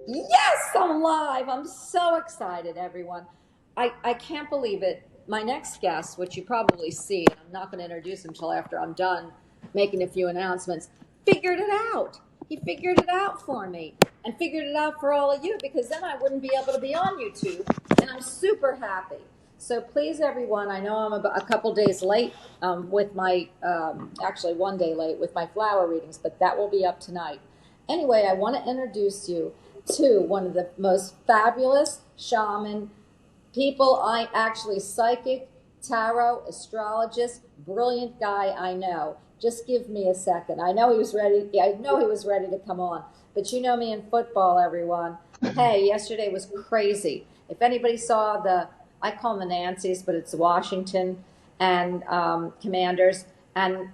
Yes, I'm live. I'm so excited, everyone. I can't believe it. My next guest, which you probably see, and I'm not going to introduce him until after I'm done making a few announcements, figured it out. He figured it out for me and figured it out for all of you because then I wouldn't be able to be on YouTube. And I'm super happy. So please, everyone, I know I'm about a couple days late with my, actually 1 day late with my flower readings, but that will be up tonight. Anyway, I want to introduce you to one of the most fabulous shaman people I actually psychic, tarot, astrologist, brilliant guy I know. Just give me a second. I know he was ready. I know he was ready to come on. But you know me in football, everyone. Hey, yesterday was crazy. If anybody saw I call them the Nancy's, but it's Washington and Commanders and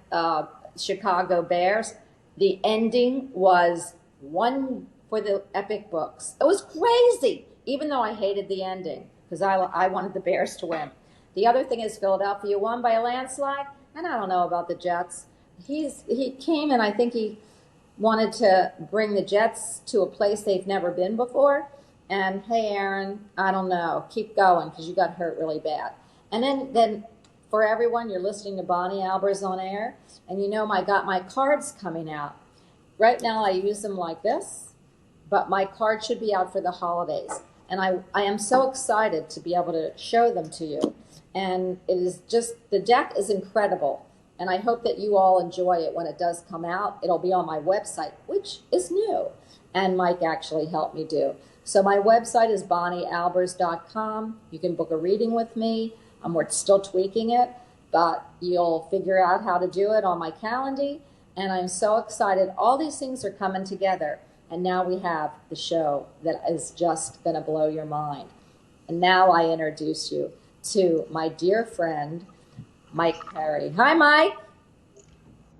Chicago Bears. The ending was one for the epic books. It was crazy, even though I hated the ending because I wanted the Bears to win. The other thing is Philadelphia won by a landslide, and I don't know about the Jets. He came and I think he wanted to bring the Jets to a place they've never been before. And hey, Aaron, I don't know. Keep going because you got hurt really bad. And then for everyone, you're listening to Bonnie Albers on air, and you know I got my cards coming out. Right now, I use them like this, but my card should be out for the holidays. And I am so excited to be able to show them to you. And it is just, the deck is incredible. And I hope that you all enjoy it when it does come out. It'll be on my website, which is new. And Mike actually helped me do. So my website is bonniealbers.com. You can book a reading with me. We're still tweaking it, but you'll figure out how to do it on my calendar. And I'm so excited. All these things are coming together. And now we have the show that is just going to blow your mind. And now I introduce you to my dear friend, Mike Perry. Hi, Mike.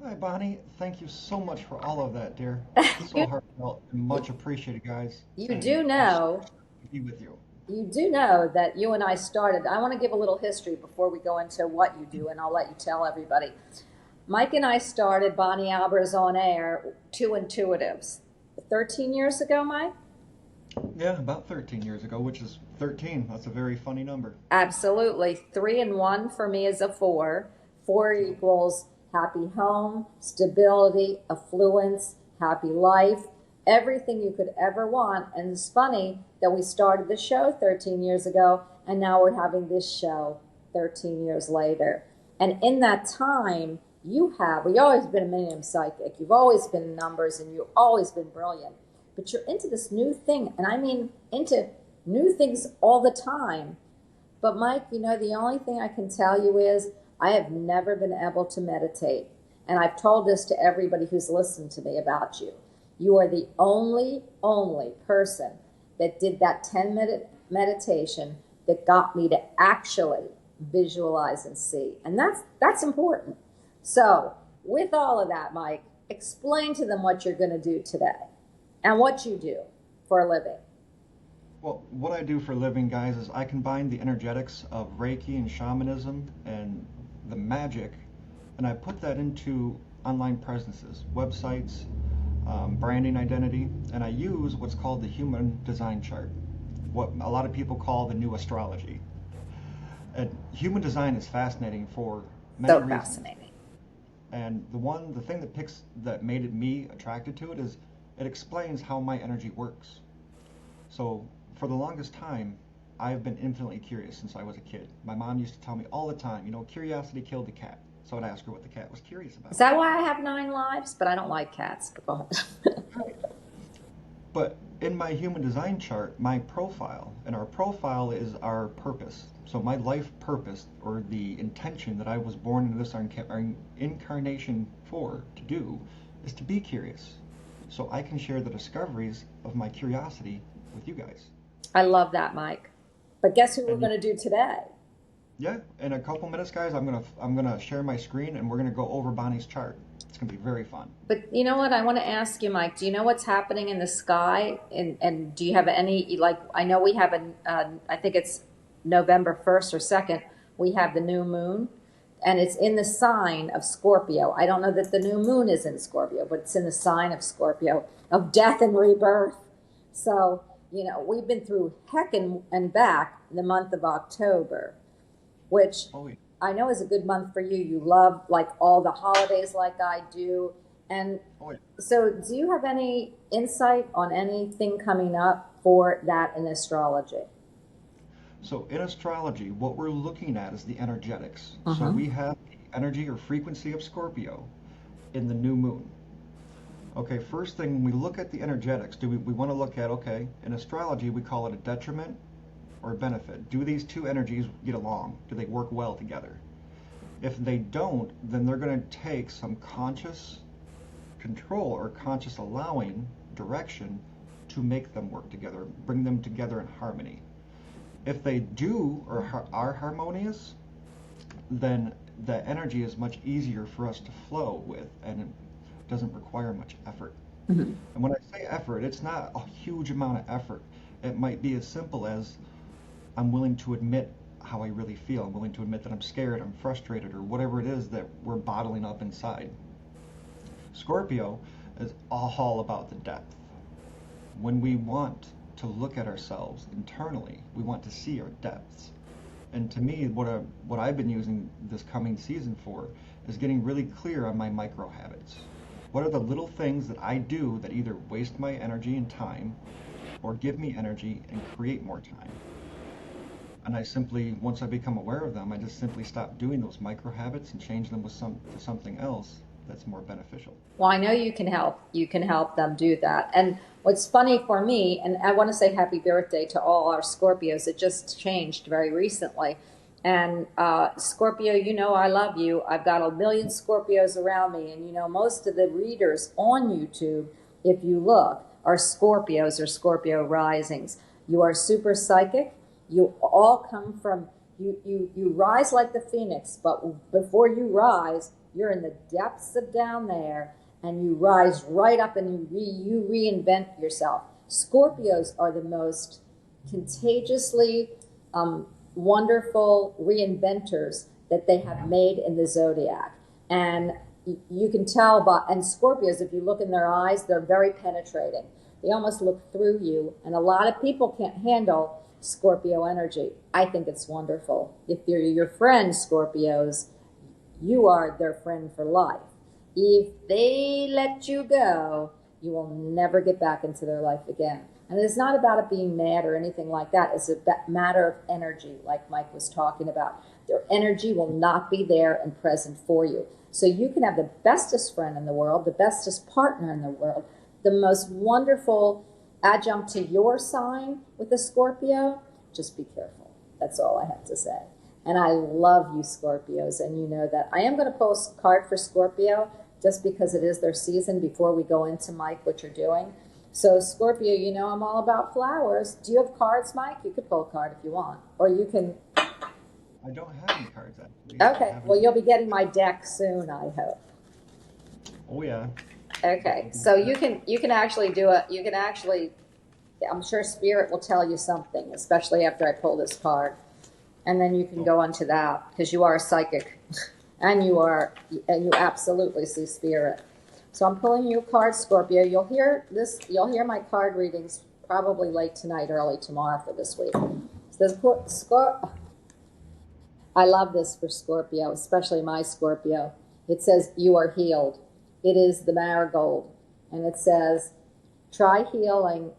Hi, Bonnie. Thank you so much for all of that, dear. So you, heartfelt and much appreciated, guys. you And do I'm so know, happy to be with you. you do know that you and I started. I want to give a little history before we go into what you do, and I'll let you tell everybody. Mike and I started Bonnie Albers on air, Two Intuitives, 13 years ago, Mike? Yeah, about 13 years ago, which is 13. That's a very funny number. Absolutely. 3 and 1 for me is a four. Four equals happy home, stability, affluence, happy life, everything you could ever want. And it's funny that we started the show 13 years ago, and now we're having this show 13 years later. And in that time, you've always been a medium psychic, you've always been in numbers, and you've always been brilliant. But you're into this new thing, and I mean into new things all the time. But Mike, the only thing I can tell you is I have never been able to meditate. And I've told this to everybody who's listened to me about you. You are the only person that did that 10-minute meditation that got me to actually visualize and see. And that's important. So with all of that, Mike, explain to them what you're going to do today and what you do for a living. Well, what I do for a living, guys, is I combine the energetics of Reiki and shamanism and the magic, and I put that into online presences, websites, branding identity, and I use what's called the human design chart, what a lot of people call the new astrology. And human design is fascinating for many So reasons. fascinating. And the thing that made me attracted to it is it explains how my energy works. So for the longest time, I've been infinitely curious since I was a kid. My mom used to tell me all the time, curiosity killed the cat. So I'd ask her what the cat was curious Is about. that why I have 9 lives? But I don't like cats. But go ahead. Right. But in my human design chart, my profile, and our profile is our purpose. So my life purpose, or the intention that I was born into this incarnation for, to do, is to be curious. So I can share the discoveries of my curiosity with you guys. I love that, Mike. But guess who we're And going to do today? yeah, in a couple minutes, guys, I'm gonna share my screen and we're gonna go over Bonnie's chart. It's gonna be very fun. But you know what? I want to ask you, Mike. Do you know what's happening in the sky? And do you have any like? I know we have I think it's November 1st or 2nd. We have the new moon, and it's in the sign of Scorpio. I don't know that the new moon is in Scorpio, but it's in the sign of Scorpio of death and rebirth. So, we've been through heck and back the month of October, which Oh, yeah. I know is a good month for you. You love like all the holidays like I do. And Oh, yeah. so, do you have any insight on anything coming up for that in astrology? So in astrology, what we're looking at is the energetics. So Uh-huh. we have the energy or frequency of Scorpio in the new moon. Okay, first thing, when we look at the energetics, we want to look at, okay, in astrology, we call it a detriment or a benefit. Do these two energies get along? Do they work well together? If they don't, then they're going to take some conscious control or conscious allowing direction to make them work together, bring them together in harmony. If they do or are harmonious, then the energy is much easier for us to flow with and it doesn't require much effort. Mhm. And when I say effort, it's not a huge amount of effort. It might be as simple as I'm willing to admit how I really feel. I'm willing to admit that I'm scared, I'm frustrated, or whatever it is that we're bottling up inside. Scorpio is all about the depth. When we want to look at ourselves internally, we want to see our depths. And to me, what I've been using this coming season for is getting really clear on my micro habits. What are the little things that I do that either waste my energy and time or give me energy and create more time? And I simply, once I become aware of them, I just simply stop doing those micro habits and change them with to something else that's more beneficial. Well, I know you can help. You can help them do that. And what's funny for me, and I want to say happy birthday to all our Scorpios. It just changed very recently. And Scorpio, I love you. I've got a million Scorpios around me. And most of the readers on YouTube, if you look, are Scorpios or Scorpio risings. You are super psychic. You all come from, you rise like the phoenix, but before you rise, you're in the depths of down there, and you rise right up and you reinvent yourself. Scorpios are the most contagiously wonderful reinventors that they have made in the zodiac. And you can tell by, and Scorpios, if you look in their eyes, they're very penetrating. They almost look through you, and a lot of people can't handle Scorpio energy. I think it's wonderful. If they're your friend, Scorpios, you are their friend for life. If they let you go, you will never get back into their life again. And it's not about it being mad or anything like that. It's a matter of energy, like Mike was talking about. Their energy will not be there and present for you. So you can have the bestest friend in the world, the bestest partner in the world, the most wonderful adjunct to your sign with a Scorpio. Just be careful. That's all I have to say. And I love you, Scorpios, and you know that. I am going to post a card for Scorpio just because it is their season before we go into, Mike, what you're doing. So, Scorpio, I'm all about flowers. Do you have cards, Mike? You could pull a card if you want. Or you can. I don't have any cards actually. I Okay, well, haven't. you'll be getting my deck soon, I hope. Oh yeah. Okay, so you can actually do it. You can actually, I'm sure Spirit will tell you something, especially after I pull this card. And then you can Oh, go on to that because you are a psychic and you absolutely see spirit. So I'm pulling you a card, Scorpio. You'll hear my card readings probably late tonight, early tomorrow for this week. I love this for Scorpio, especially my Scorpio. It says, "You are healed." It is the marigold. And it says, "Try healing.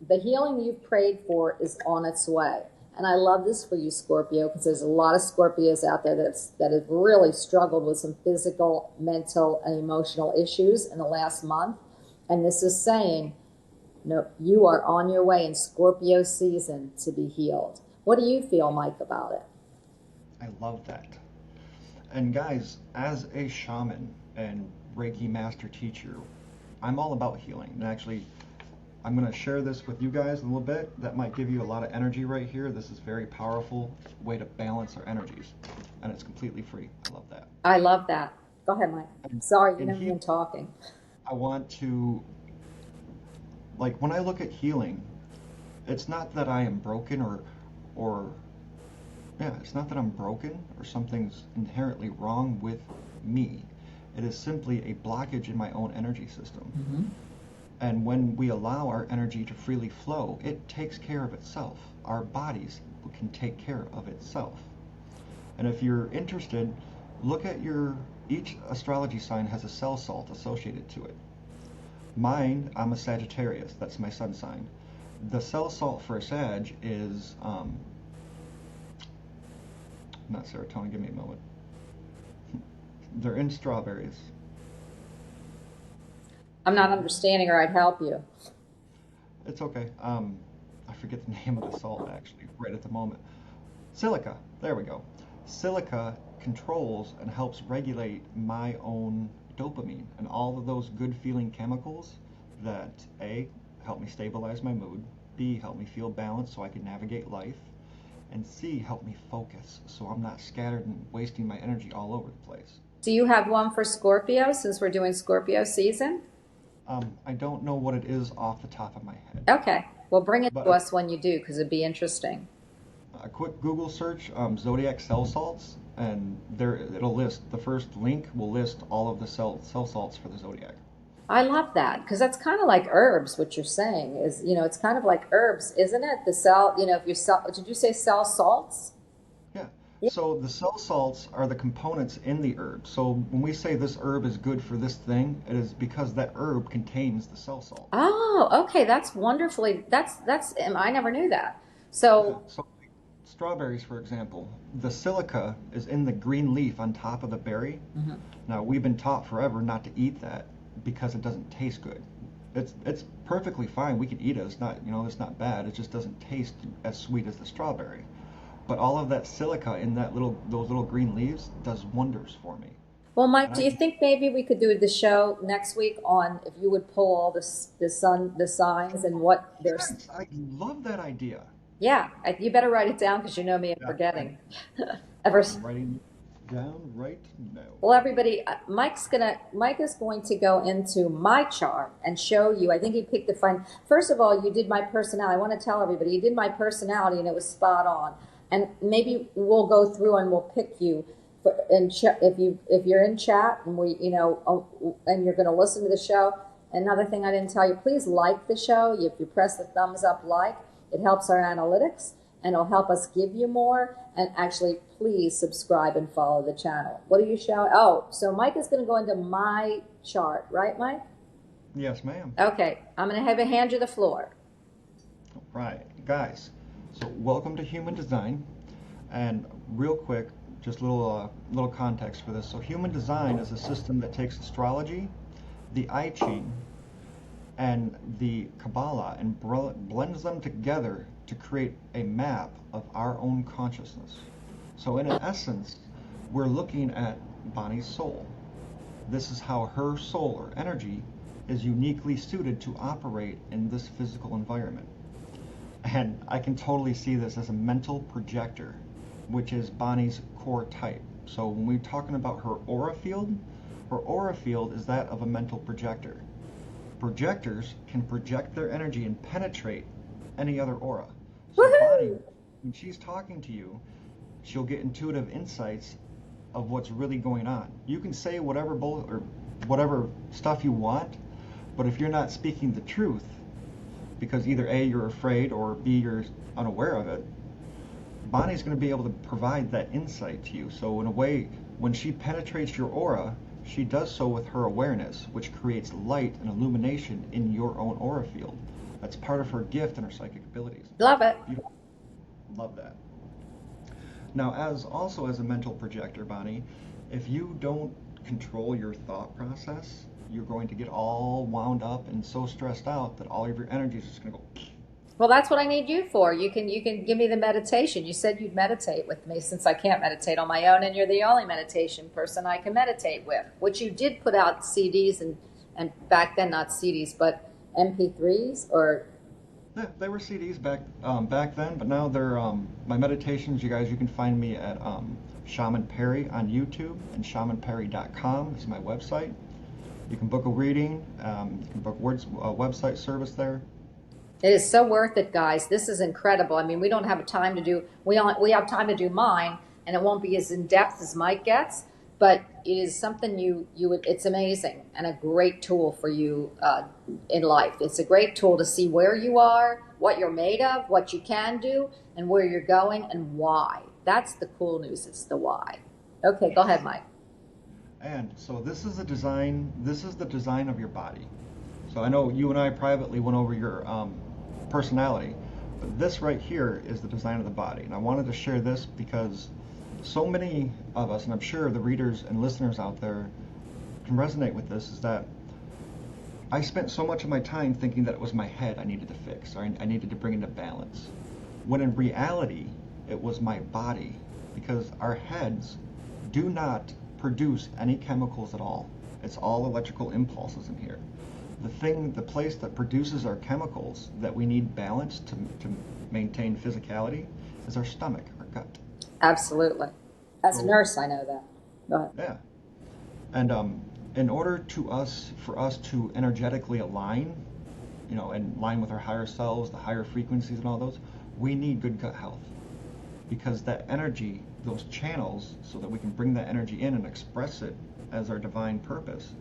The healing you've prayed for is on its way." And I love this for you, Scorpio, because there's a lot of Scorpios out there that have really struggled with some physical, mental, and emotional issues in the last month. And this is saying, no, you are on your way in Scorpio season to be healed. What do you feel, Mike, about it? I love that. And guys, as a shaman and Reiki master teacher, I'm all about healing. And actually, I'm going to share this with you guys a little bit. That might give you a lot of energy right here. This is a very powerful way to balance our energies. And it's completely free. I love that. I love that. Go ahead, Mike. And Sorry, you in never healing, been talking. I want to, like, when I look at healing, it's not that I am broken or, yeah, it's not that I'm broken or something's inherently wrong with me. It is simply a blockage in my own energy system. Mm-hmm. And when we allow our energy to freely flow, it takes care of itself. Our bodies can take care of itself. And if you're interested, look at each astrology sign has a cell salt associated to it. Mine, I'm a Sagittarius, that's my sun sign. The cell salt for a Sag is, not serotonin, give me a moment. They're in strawberries. I'm not understanding, or I'd help you. It's okay. I forget the name of the salt actually, right at the moment. Silica, there we go. Silica controls and helps regulate my own dopamine and all of those good feeling chemicals that A, help me stabilize my mood, B, help me feel balanced so I can navigate life, and C, help me focus so I'm not scattered and wasting my energy all over the place. Do you have one for Scorpio since we're doing Scorpio season? I don't know what it is off the top of my head, Okay. Well, bring it but to us when you do, because it'd be interesting. a quick Google search, zodiac cell salts, and there it'll list, the first link will list all of the cell salts for the zodiac. I love that because that's kind of like herbs. What you're saying is, it's kind of like herbs, isn't it? The cell, if you sell, did you say cell salts? Yeah. Yeah. So the cell salts are the components in the herb. So when we say this herb is good for this thing, it is because that herb contains the cell salt. Oh, okay. That's wonderfully, I never knew that. Yeah. So, So strawberries, for example, the silica is in the green leaf on top of the berry. mhm. Now we've been taught forever not to eat that because it doesn't taste good. It's perfectly fine. We can eat it. It's not, it's not bad. It just doesn't taste as sweet as the strawberry. But all of that silica in those little green leaves does wonders for me. Well, Mike, And do I you can, think maybe we could do the show next week on if you would pull all the signs and what there's. yes, I love that idea. Yeah, you better write it down because you know me and Yeah, forgetting. Ever. I'm writing it down right now. Well, everybody, Mike is going to go into my chart and show you. I think he picked the fine. First of all, you did my personality. I want to tell everybody you did my personality, and it was spot on. And maybe we'll go through and we'll pick you if you're in chat and and you're going to listen to the show. Another thing I didn't tell you, please like the show. If you press the thumbs up, it helps our analytics and it'll help us give you more. And actually, please subscribe and follow the channel. What are you showing? Oh, so Mike is going to go into my chart, right, Mike? Yes, ma'am. Okay, I'm going to have a hand you the floor. Right, guys. So welcome to Human Design, and real quick, just little context for this. So Human Design is a system that takes astrology, the I Ching, and the Kabbalah and blends them together to create a map of our own consciousness. So in essence, we're looking at Bonnie's soul. This is how her soul or energy is uniquely suited to operate in this physical environment. And I can totally see this as a mental projector, which is Bonnie's core type. So when we're talking about her aura field is that of a mental projector. Projectors can project their energy and penetrate any other aura. So Bonnie, Woohoo! when she's talking to you, she'll get intuitive insights of what's really going on. You can say whatever stuff you want, but if you're not speaking the truth, because either A, you're afraid, or B, you're unaware of it, Bonnie's going to be able to provide that insight to you. So in a way, when she penetrates your aura, she does so with her awareness, which creates light and illumination in your own aura field. That's part of her gift and her psychic abilities. Love it. You love that. Now, also as a mental projector, Bonnie, if you don't control your thought process, you're going to get all wound up and so stressed out that all of your energy is just going to go. Well, that's what I need you for. You can give me the meditation. You said you'd meditate with me since I can't meditate on my own, and you're the only meditation person I can meditate with. Which you did put out CDs and back then not CDs but MP3s or. Yeah, they were CDs back then, but now they're my meditations. You guys, you can find me at Shaman Perry on YouTube, and shamanperry.com is my website. You can book a reading. You can book website service there. It is so worth it, guys. This is incredible. I mean, we don't have time to do. We have time to do mine, and it won't be as in depth as Mike gets. but it is something you would, it's amazing and a great tool for you in life. It's a great tool to see where you are, what you're made of, what you can do, and where you're going and why. That's the cool news. It's the why. Okay, go ahead, Mike. And so this is the design. This is the design of your body. So I know you and I privately went over your personality, but this right here is the design of the body. And I wanted to share this because so many of us, and I'm sure the readers and listeners out there can resonate with this, is that I spent so much of my time thinking that it was my head I needed to fix, or I needed to bring into balance. When in reality, it was my body, because our heads do not produce any chemicals at all. It's all electrical impulses in here. The place that produces our chemicals that we need balance to maintain physicality is our stomach, our gut. Absolutely. As a So, nurse, I know that. Go ahead. yeah. And in order for us to energetically align, and align with our higher selves, the higher frequencies and all those, we need good gut health. Because that energy, those channels, so that we can bring that energy in and express it as our divine purpose,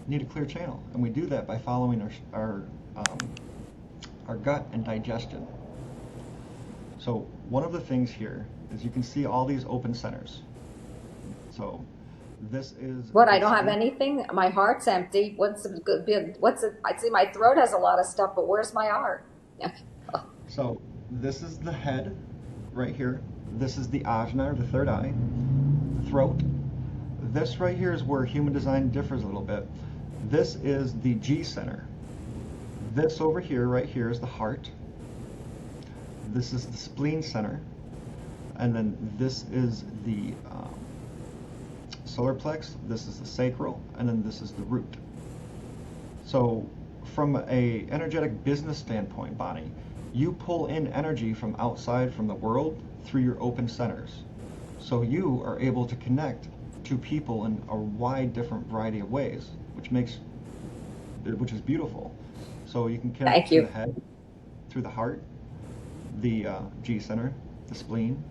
need a clear channel. And we do that by following our gut and digestion. So one of the things here is you can see all these open centers. So this is What, I don't have anything? My heart's empty. What's the good? What's it? I see my throat has a lot of stuff, but where's my heart? so this is the head right here. This is the ajna, or the third eye, the throat. This right here is where human design differs a little bit. This is the G center. This over here, right here, is the heart. This is the spleen center. And then this is the solar plex, this is the sacral, and then this is the root. So from a energetic business standpoint, Bonnie, you pull in energy from outside, from the world, through your open centers. So you are able to connect to people in a wide different variety of ways, which is beautiful. So you can connect Thank to you. the head, through the heart, the G center, the spleen,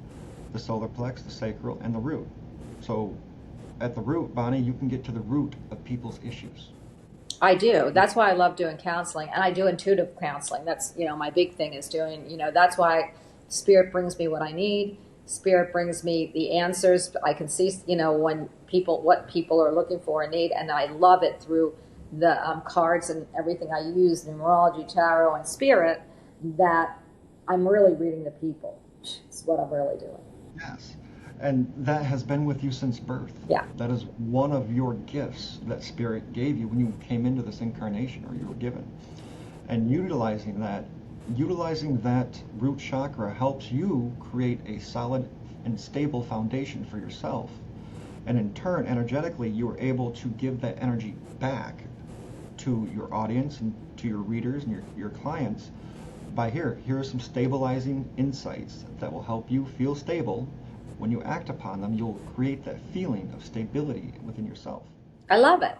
the solar plex, the sacral, and the root. So at the root, Bonnie, you can get to the root of people's issues. I do. That's why I love doing counseling, and I do intuitive counseling. That's, my big thing is doing, that's why spirit brings me what I need. Spirit brings me the answers. I can see, what people are looking for and need, and I love it through the cards and everything I use, numerology, tarot, and spirit, that I'm really reading the people. It's what I'm really doing. Yes. And that has been with you since birth. Yeah. That is one of your gifts that Spirit gave you when you came into this incarnation, or you were given. And utilizing that root chakra helps you create a solid and stable foundation for yourself. And in turn, energetically, you are able to give that energy back to your audience and to your readers and your clients by here are some stabilizing insights that will help you feel stable. When you act upon them, you'll create that feeling of stability within yourself. I love it.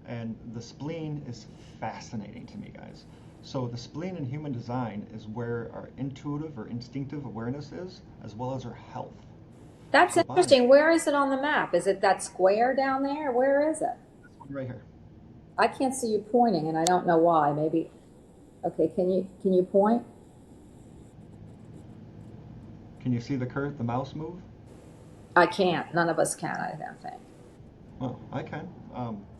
And the spleen is fascinating to me, guys. So the spleen in human design is where our intuitive or instinctive awareness is, as well as our health. That's So Bonnie, interesting. Where is it on the map? Is it that square down there? Where is it? this one right here. I can't see you pointing, and I don't know why. Maybe. Okay, can you point? Can you see the mouse move? I can't. None of us can, I don't think. Oh, I can.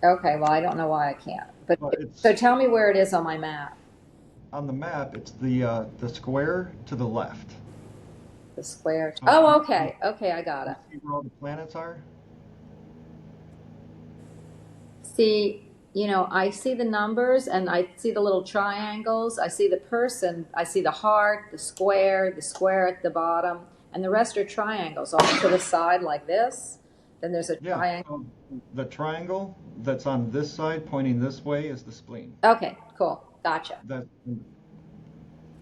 Okay, well, I don't know why I can't. But Well, so it's tell me where it is on my map. on the map. It's the square to the left. The square. So Oh, okay. Okay, I got you it. see where all the planets are? See, I see the numbers and I see the little triangles. I see the person. I see the heart, the square at the bottom, and the rest are triangles off to the side like this. Then there's a Yeah. triangle. So the triangle that's on this side pointing this way is the spleen. Okay, cool. Gotcha. That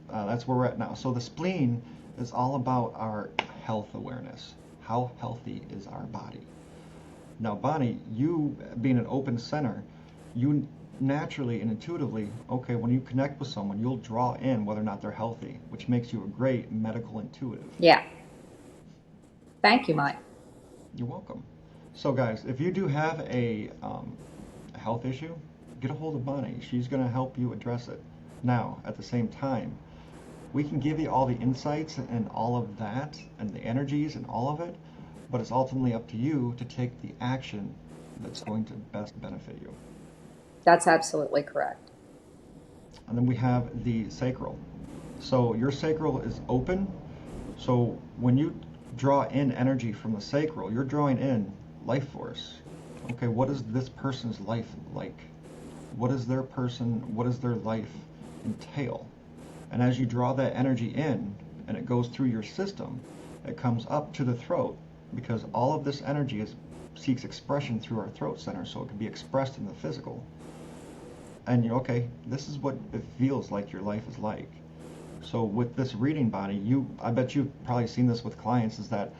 that's where we're at now. So the spleen is all about our health awareness. How healthy is our body? Now, Bonnie, you being an open center, you naturally and intuitively, okay, when you connect with someone, you'll draw in whether or not they're healthy, which makes you a great medical intuitive. Yeah. Thank you, Mike. You're welcome. So, guys, if you do have a health issue, get a hold of Bonnie. She's going to help you address it. Now, at the same time, we can give you all the insights and all of that and the energies and all of it, but it's ultimately up to you to take the action that's going to best benefit you. That's absolutely correct. And then we have the sacral. So your sacral is open. So when you draw in energy from the sacral, you're drawing in life force. Okay, what is this person's life like? What does their life entail? And as you draw that energy in and it goes through your system, it comes up to the throat because all of this energy seeks expression through our throat center so it can be expressed in the physical. And you okay, this is what it feels like your life is like. So with this reading body, I bet you've probably seen this with clients is that,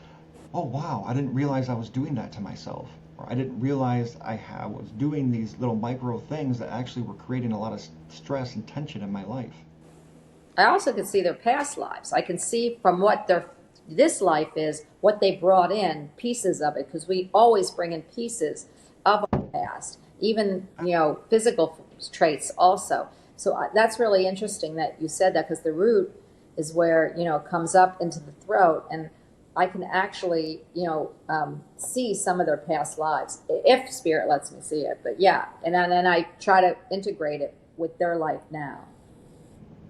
oh wow, I didn't realize I was doing that to myself. Or I didn't realize I was doing these little micro things that actually were creating a lot of stress and tension in my life. I also can see their past lives. I can see from what their this life is, what they brought in, pieces of it, because we always bring in pieces of our past, even physical traits also. So that's really interesting that you said that because the root is where it comes up into the throat, and I can actually see some of their past lives if spirit lets me see it. But yeah, and then I try to integrate it with their life now.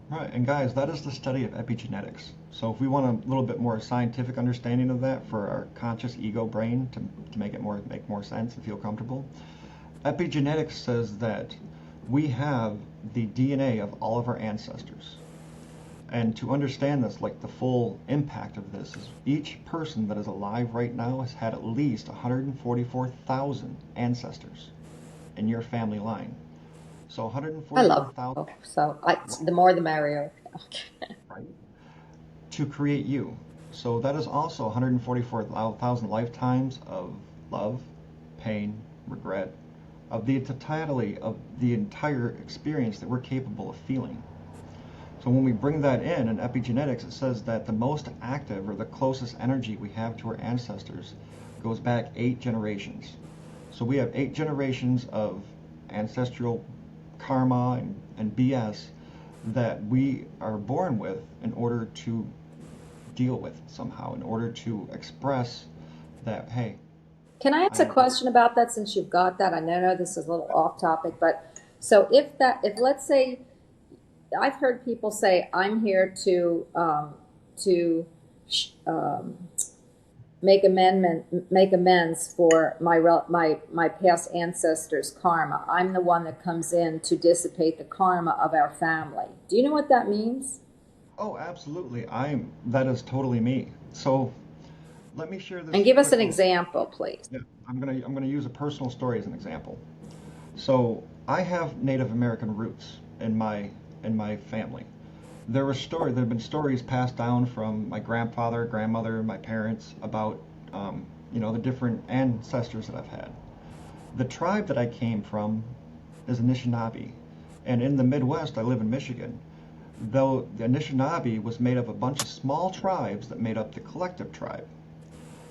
Right, and guys, that is the study of epigenetics. So if we want a little bit more scientific understanding of that for our conscious ego brain to make more sense and feel comfortable, epigenetics says that we have the DNA of all of our ancestors. And to understand this, like the full impact of this, is each person that is alive right now has had at least 144,000 ancestors in your family line. So I love 144,000, people, so the more the merrier. Okay. right, to create you. So that is also 144,000 lifetimes of love, pain, regret, of the totality of the entire experience that we're capable of feeling. So when we bring that in epigenetics, it says that the most active or the closest energy we have to our ancestors goes back 8 generations. So we have 8 generations of ancestral karma and BS that we are born with in order to deal with somehow, in order to express that, hey, Can I ask a I'm question about that since you've got that? I know this is a little off topic, but so if let's say I've heard people say I'm here to um, make amends for my past ancestors' karma. I'm the one that comes in to dissipate the karma of our family. Do you know what that means? oh, absolutely. That is totally me. So let me share And this give us quick an little, example, please. yeah, I'm gonna use a personal story as an example. So I have Native American roots in my family. There have been stories passed down from my grandfather, grandmother, my parents about the different ancestors that I've had. The tribe that I came from is Anishinaabe, and in the Midwest, I live in Michigan. Though the Anishinaabe was made of a bunch of small tribes that made up the collective tribe.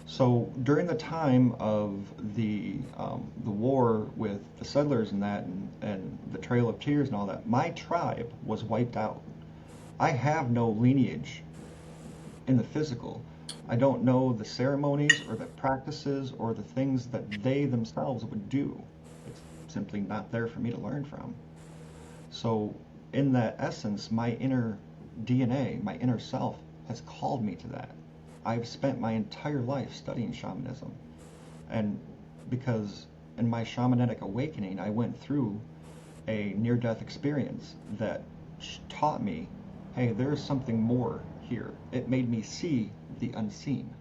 So during the time of the war with the settlers and that, and the Trail of Tears and all that, my tribe was wiped out. I have no lineage in the physical. I don't know the ceremonies or the practices or the things that they themselves would do. It's simply not there for me to learn from. So in that essence, my inner DNA, my inner self, has called me to that. I've spent my entire life studying shamanism. And because in my shamanic awakening, I went through a near-death experience that taught me, hey, there is something more here. It made me see the unseen.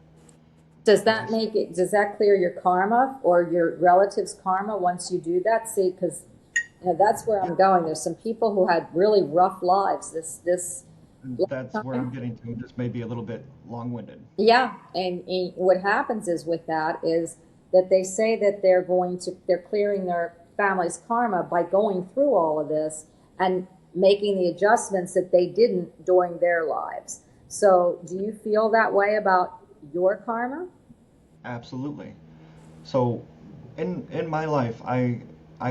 Does And I, that make it, does that clear your karma or your relatives' karma once you do that? See, because that's where yeah, I'm going. There's some people who had really rough lives this and that's where I'm lifetime. getting to. This may be a little bit long-winded. Yeah, and what happens is with that is that they say that they're clearing their family's karma by going through all of this and making the adjustments that they didn't during their lives. So, do you feel that way about your karma? Absolutely. So in my life, I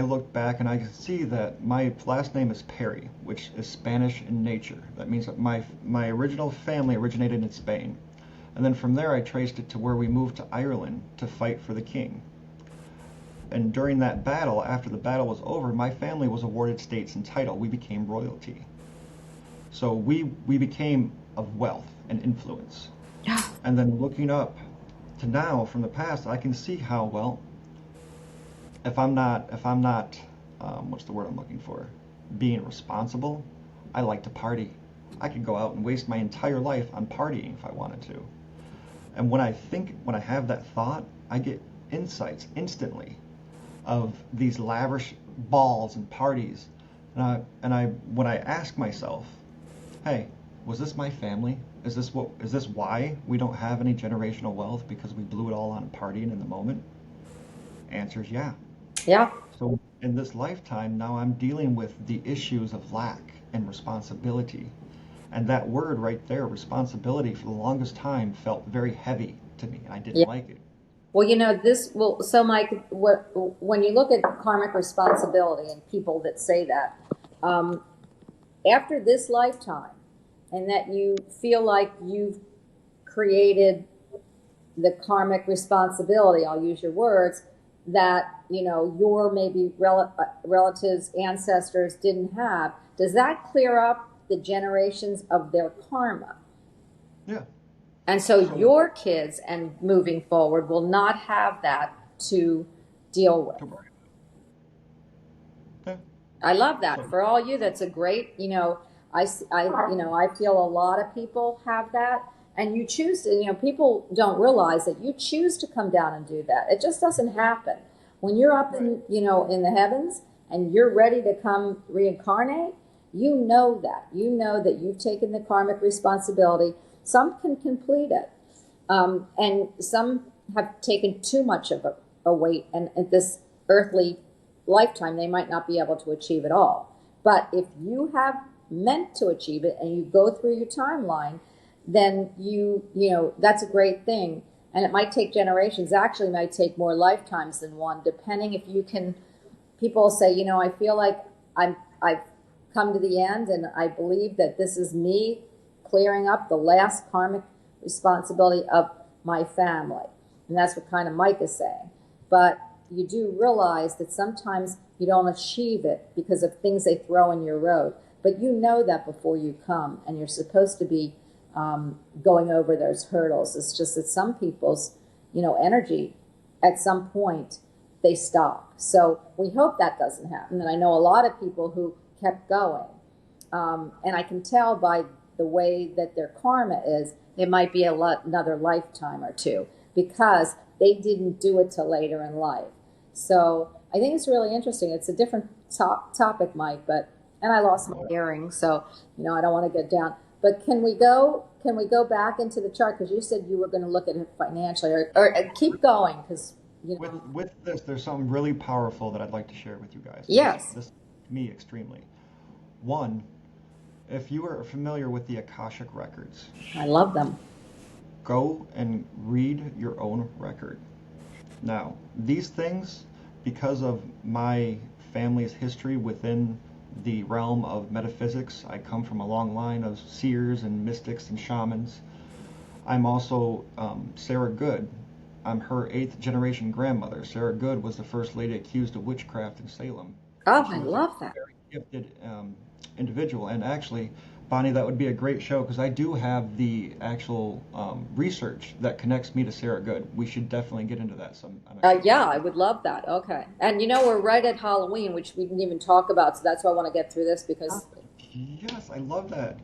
look back and I can see that my last name is Perry, which is Spanish in nature. That means that my original family originated in Spain. And then from there I traced it to where we moved to Ireland to fight for the king. And during that battle, after the battle was over, my family was awarded states and title. We became royalty. So we became of wealth and influence. Yeah. And then looking up to now from the past, I can see how, well, if I'm not, what's the word I'm looking for? Being responsible, I like to party. I could go out and waste my entire life on partying if I wanted to. And when I have that thought, I get insights instantly of these lavish balls and parties. When I ask myself, hey, was this my family? Is this why we don't have any generational wealth because we blew it all on partying in the moment? Answer is yeah. Yeah. So in this lifetime, now I'm dealing with the issues of lack and responsibility. And that word right there, responsibility, for the longest time felt very heavy to me. I didn't Yeah. like it. Well, this will, so Mike, when you look at karmic responsibility and people that say that, um, after this lifetime, and that you feel like you've created the karmic responsibility, I'll use your words, that, your maybe relatives, ancestors didn't have, does that clear up the generations of their karma? Yeah. And so So, your kids and moving forward will not have that to deal with. to worry. Yeah. I love that. So, For all you, that's a great, I feel a lot of people have that. And you choose to, people don't realize that you choose to come down and do that. It just doesn't happen. When you're up right. in the heavens and you're ready to come reincarnate, you know that. You know that you've taken the karmic responsibility. Some can complete it. And some have taken too much of a weight, and at this earthly lifetime, they might not be able to achieve it all. But if you have meant to achieve it and you go through your timeline, then that's a great thing. And it might take generations, actually might take more lifetimes than one, depending if you can. People say, I feel like I've come to the end, and I believe that this is me clearing up the last karmic responsibility of my family. And that's what kind of Mike is saying. But you do realize that sometimes you don't achieve it because of things they throw in your road. But you know that before you come, and you're supposed to be going over those hurdles. It's just that some people's, energy at some point they stop. So we hope that doesn't happen. And I know a lot of people who kept going. And I can tell by the way that their karma is, it might be another lifetime or two because they didn't do it till later in life. So I think it's really interesting. It's a different topic, Mike, and I lost my earring, so I don't want to get down. But can we go back into the chart, because you said you were going to look at it financially, or keep going, because with this, there's something really powerful that I'd like to share with you guys. yes, This me extremely. One, if you are familiar with the Akashic records, I love them. go and read your own record. Now, these things, because of my family's history within the realm of metaphysics, I come from a long line of seers and mystics and shamans. I'm also Sarah Good. I'm her 8th generation grandmother. Sarah Good was the first lady accused of witchcraft in Salem. Oh, She I was a love that. very gifted individual. And actually, Bonnie, that would be a great show because I do have the actual research that connects me to Sarah Good. We should definitely get into that some. Yeah, I would love that. Okay, and we're right at Halloween, which we didn't even talk about, so that's why I want to get through this because. Yes, I love that.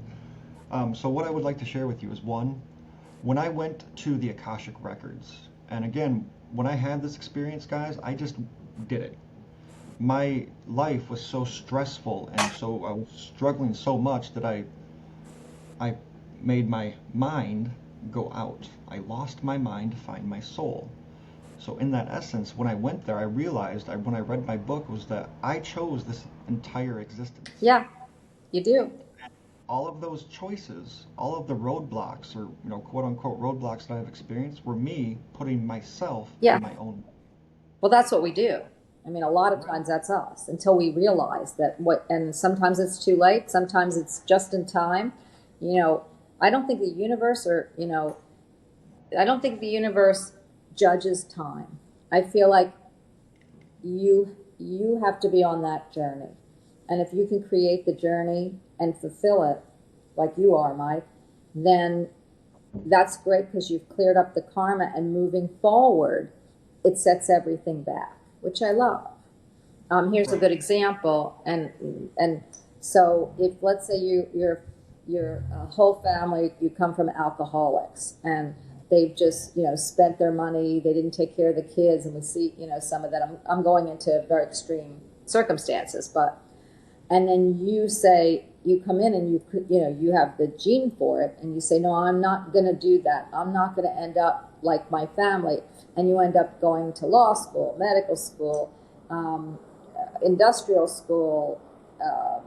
So what I would like to share with you is one, when I went to the Akashic records, and again, when I had this experience, guys, I just did it. My life was so stressful, and so I was struggling so much that I made my mind go out. I lost my mind to find my soul. So in that essence, when I went there, I realized, when I read my book, was that I chose this entire existence. Yeah, you do. All of those choices, all of the roadblocks, or quote unquote roadblocks that I've experienced, were me putting myself Yeah. in my own way. Well, that's what we do. I mean, a lot of Right. times that's us until we realize that and sometimes it's too late, sometimes it's just in time. You know, I don't think the universe or, I don't think the universe judges time. I feel like you have to be on that journey. And if you can create the journey and fulfill it like you are, Mike, then that's great because you've cleared up the karma and moving forward, it sets everything back, which I love. Here's a Right. good example, and so if let's say your whole family, you come from alcoholics and they've just spent their money, they didn't take care of the kids, and we see some of that. I'm going into very extreme circumstances, but and then you say you come in and you have the gene for it and you say no, I'm not going to do that, I'm not going to end up like my family, and you end up going to law school, medical school, industrial school, um,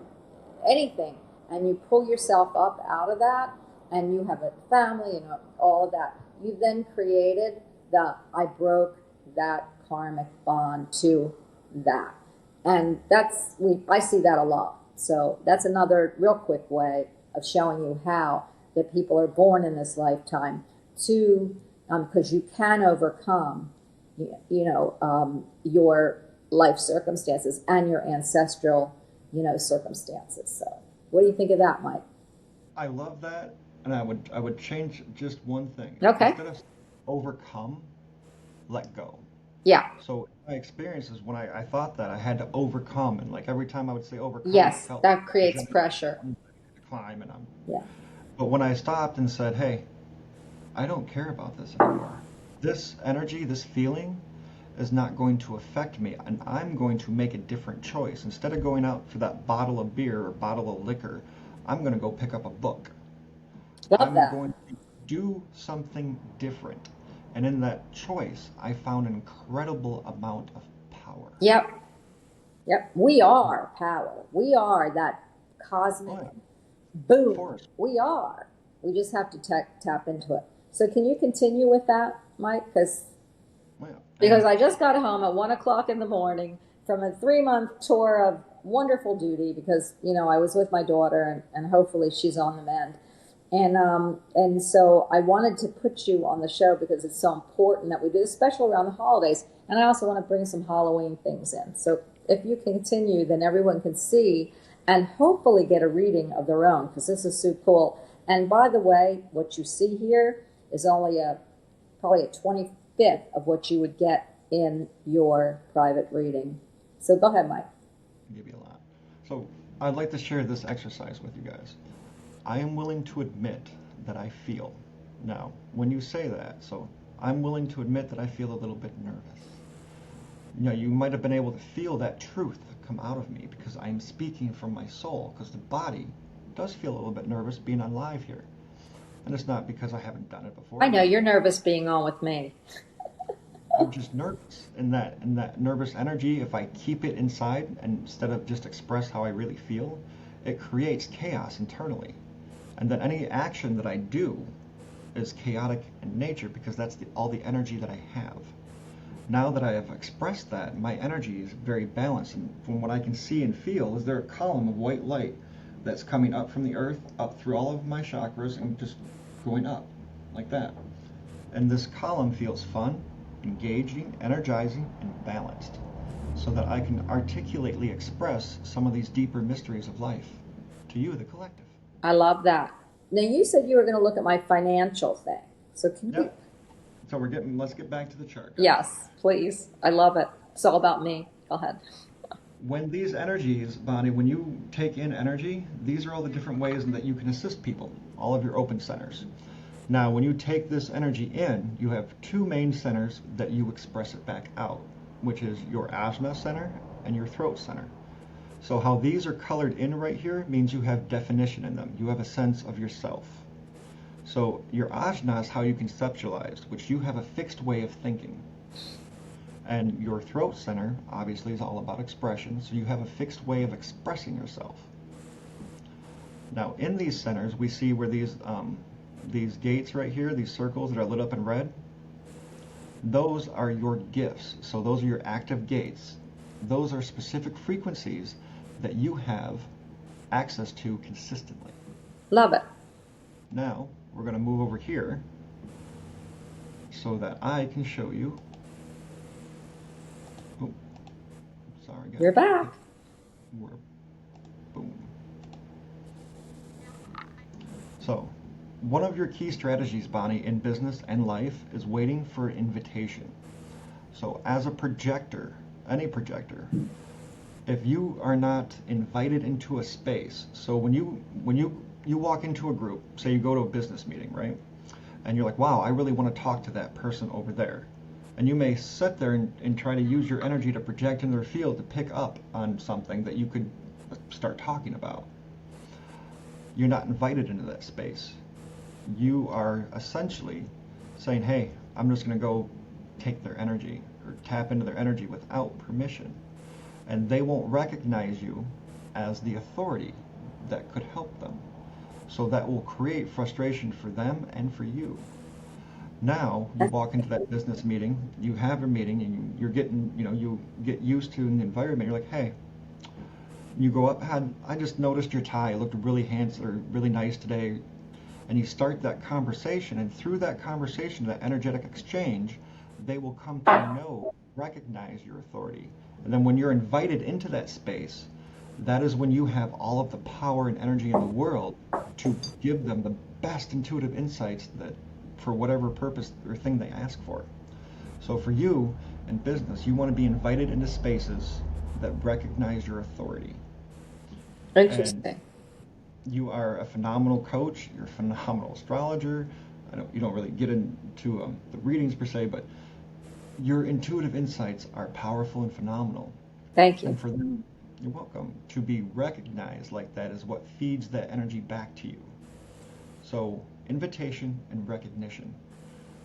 anything, and you pull yourself up out of that and you have a family and all of that, you've then created the I broke that karmic bond to that. And I see that a lot. So that's another real quick way of showing you how that people are born in this lifetime to, because you can overcome, your life circumstances and your ancestral, circumstances. So what do you think of that, Mike? I love that, and I would change just one thing. Okay. Instead of overcome, let go. Yeah. So my experiences when I thought that I had to overcome, and like every time I would say overcome, it Yes, felt that creates energetic. pressure. I'm ready to climb, and I'm. Yeah. But when I stopped and said, "Hey, I don't care about this anymore. This energy, this feeling, is not going to affect me, and I'm going to make a different choice. Instead of going out for that bottle of beer or bottle of liquor, I'm going to go pick up a book. Love I'm that. going to do something different." And in that choice, I found an incredible amount of power. Yep. Yep. We are power. We are that Oh, cosmic yeah. boom. Force. We are. We just have to tap into it. So can you continue with that, Mike? Oh, yeah. Because And I just got home at 1 o'clock in the morning from a 3 month tour of wonderful duty because I was with my daughter, and hopefully she's on the mend. And so I wanted to put you on the show because it's so important that we do, especially around the holidays. And I also want to bring some Halloween things in. So if you continue, then everyone can see and hopefully get a reading of their own because this is so cool. And by the way, what you see here is only probably a 25th of what you would get in your private reading. So go ahead, Mike. give you a lot. So I'd like to share this exercise with you guys. I am willing to admit that I feel. Now, when you say that, so I'm willing to admit that I feel a little bit nervous. You might have been able to feel that truth come out of me because I'm speaking from my soul, because the body does feel a little bit nervous being on live here. And it's not because I haven't done it I before. know you're nervous being on with me. I'm just nervous. In that nervous energy, if I keep it inside and instead of just express how I really feel, it creates chaos internally. And then any action that I do is chaotic in nature because that's all the energy that I have. Now that I have expressed that, my energy is very balanced. And from what I can see and feel, is there a column of white light that's coming up from the earth, up through all of my chakras, and just going up like that. And this column feels fun, engaging, energizing, and balanced, so that I can articulately express some of these deeper mysteries of life to you, the collective. I love that. Now you said you were going to look at my financial thing. So can you? Yep. So let's get back to the chart, guys. Yes, please. I love it. It's all about me. Go ahead. When these energies, Bonnie, when you take in energy, these are all the different ways that you can assist people, all of your open centers. Now, when you take this energy in, you have two main centers that you express it back out, which is your ajna center and your throat center. So how these are colored in right here means you have definition in them. You have a sense of yourself. So your ajna is how you conceptualize, which you have a fixed way of thinking. And your throat center, obviously, is all about expression, so you have a fixed way of expressing yourself. Now, in these centers, we see where these gates right here, these circles that are lit up in red, Those are your gifts. So those are your active gates. Those are specific frequencies that you have access to consistently. Love it. Now, we're going to move over here so that I can show you. Oh, sorry, You're guys. back. We're, boom. So, one of your key strategies, Bonnie, in business and life is waiting for an invitation. So, as a projector, any projector, if you are not invited into a space, so when you walk into a group, say you go to a business meeting, right? And you're like, wow, I really want to talk to that person over there. And you may sit there and try to use your energy to project in their field to pick up on something that you could start talking about. You're not invited into that space. You are essentially saying, hey, I'm just going to go take their energy or tap into their energy without permission. And they won't recognize you as the authority that could help them. So that will create frustration for them and for you. Now you walk into that business meeting, you have a meeting, and you're getting, you get used to the environment. You're like, hey, you go up, I just noticed your tie. It looked really handsome or really nice today. And you start that conversation, and through that conversation, that energetic exchange, they will come to know, recognize your authority. And then when you're invited into that space, that is when you have all of the power and energy in the world to give them the best intuitive insights that for whatever purpose or thing they ask for. So for you in business, you want to be invited into spaces that recognize your authority. And Interesting. you are a phenomenal coach, you're a phenomenal astrologer. You don't really get into the readings per se, but your intuitive insights are powerful and phenomenal. Thank you. And for them, you're welcome. To be recognized like that is what feeds that energy back to you. So, invitation and recognition.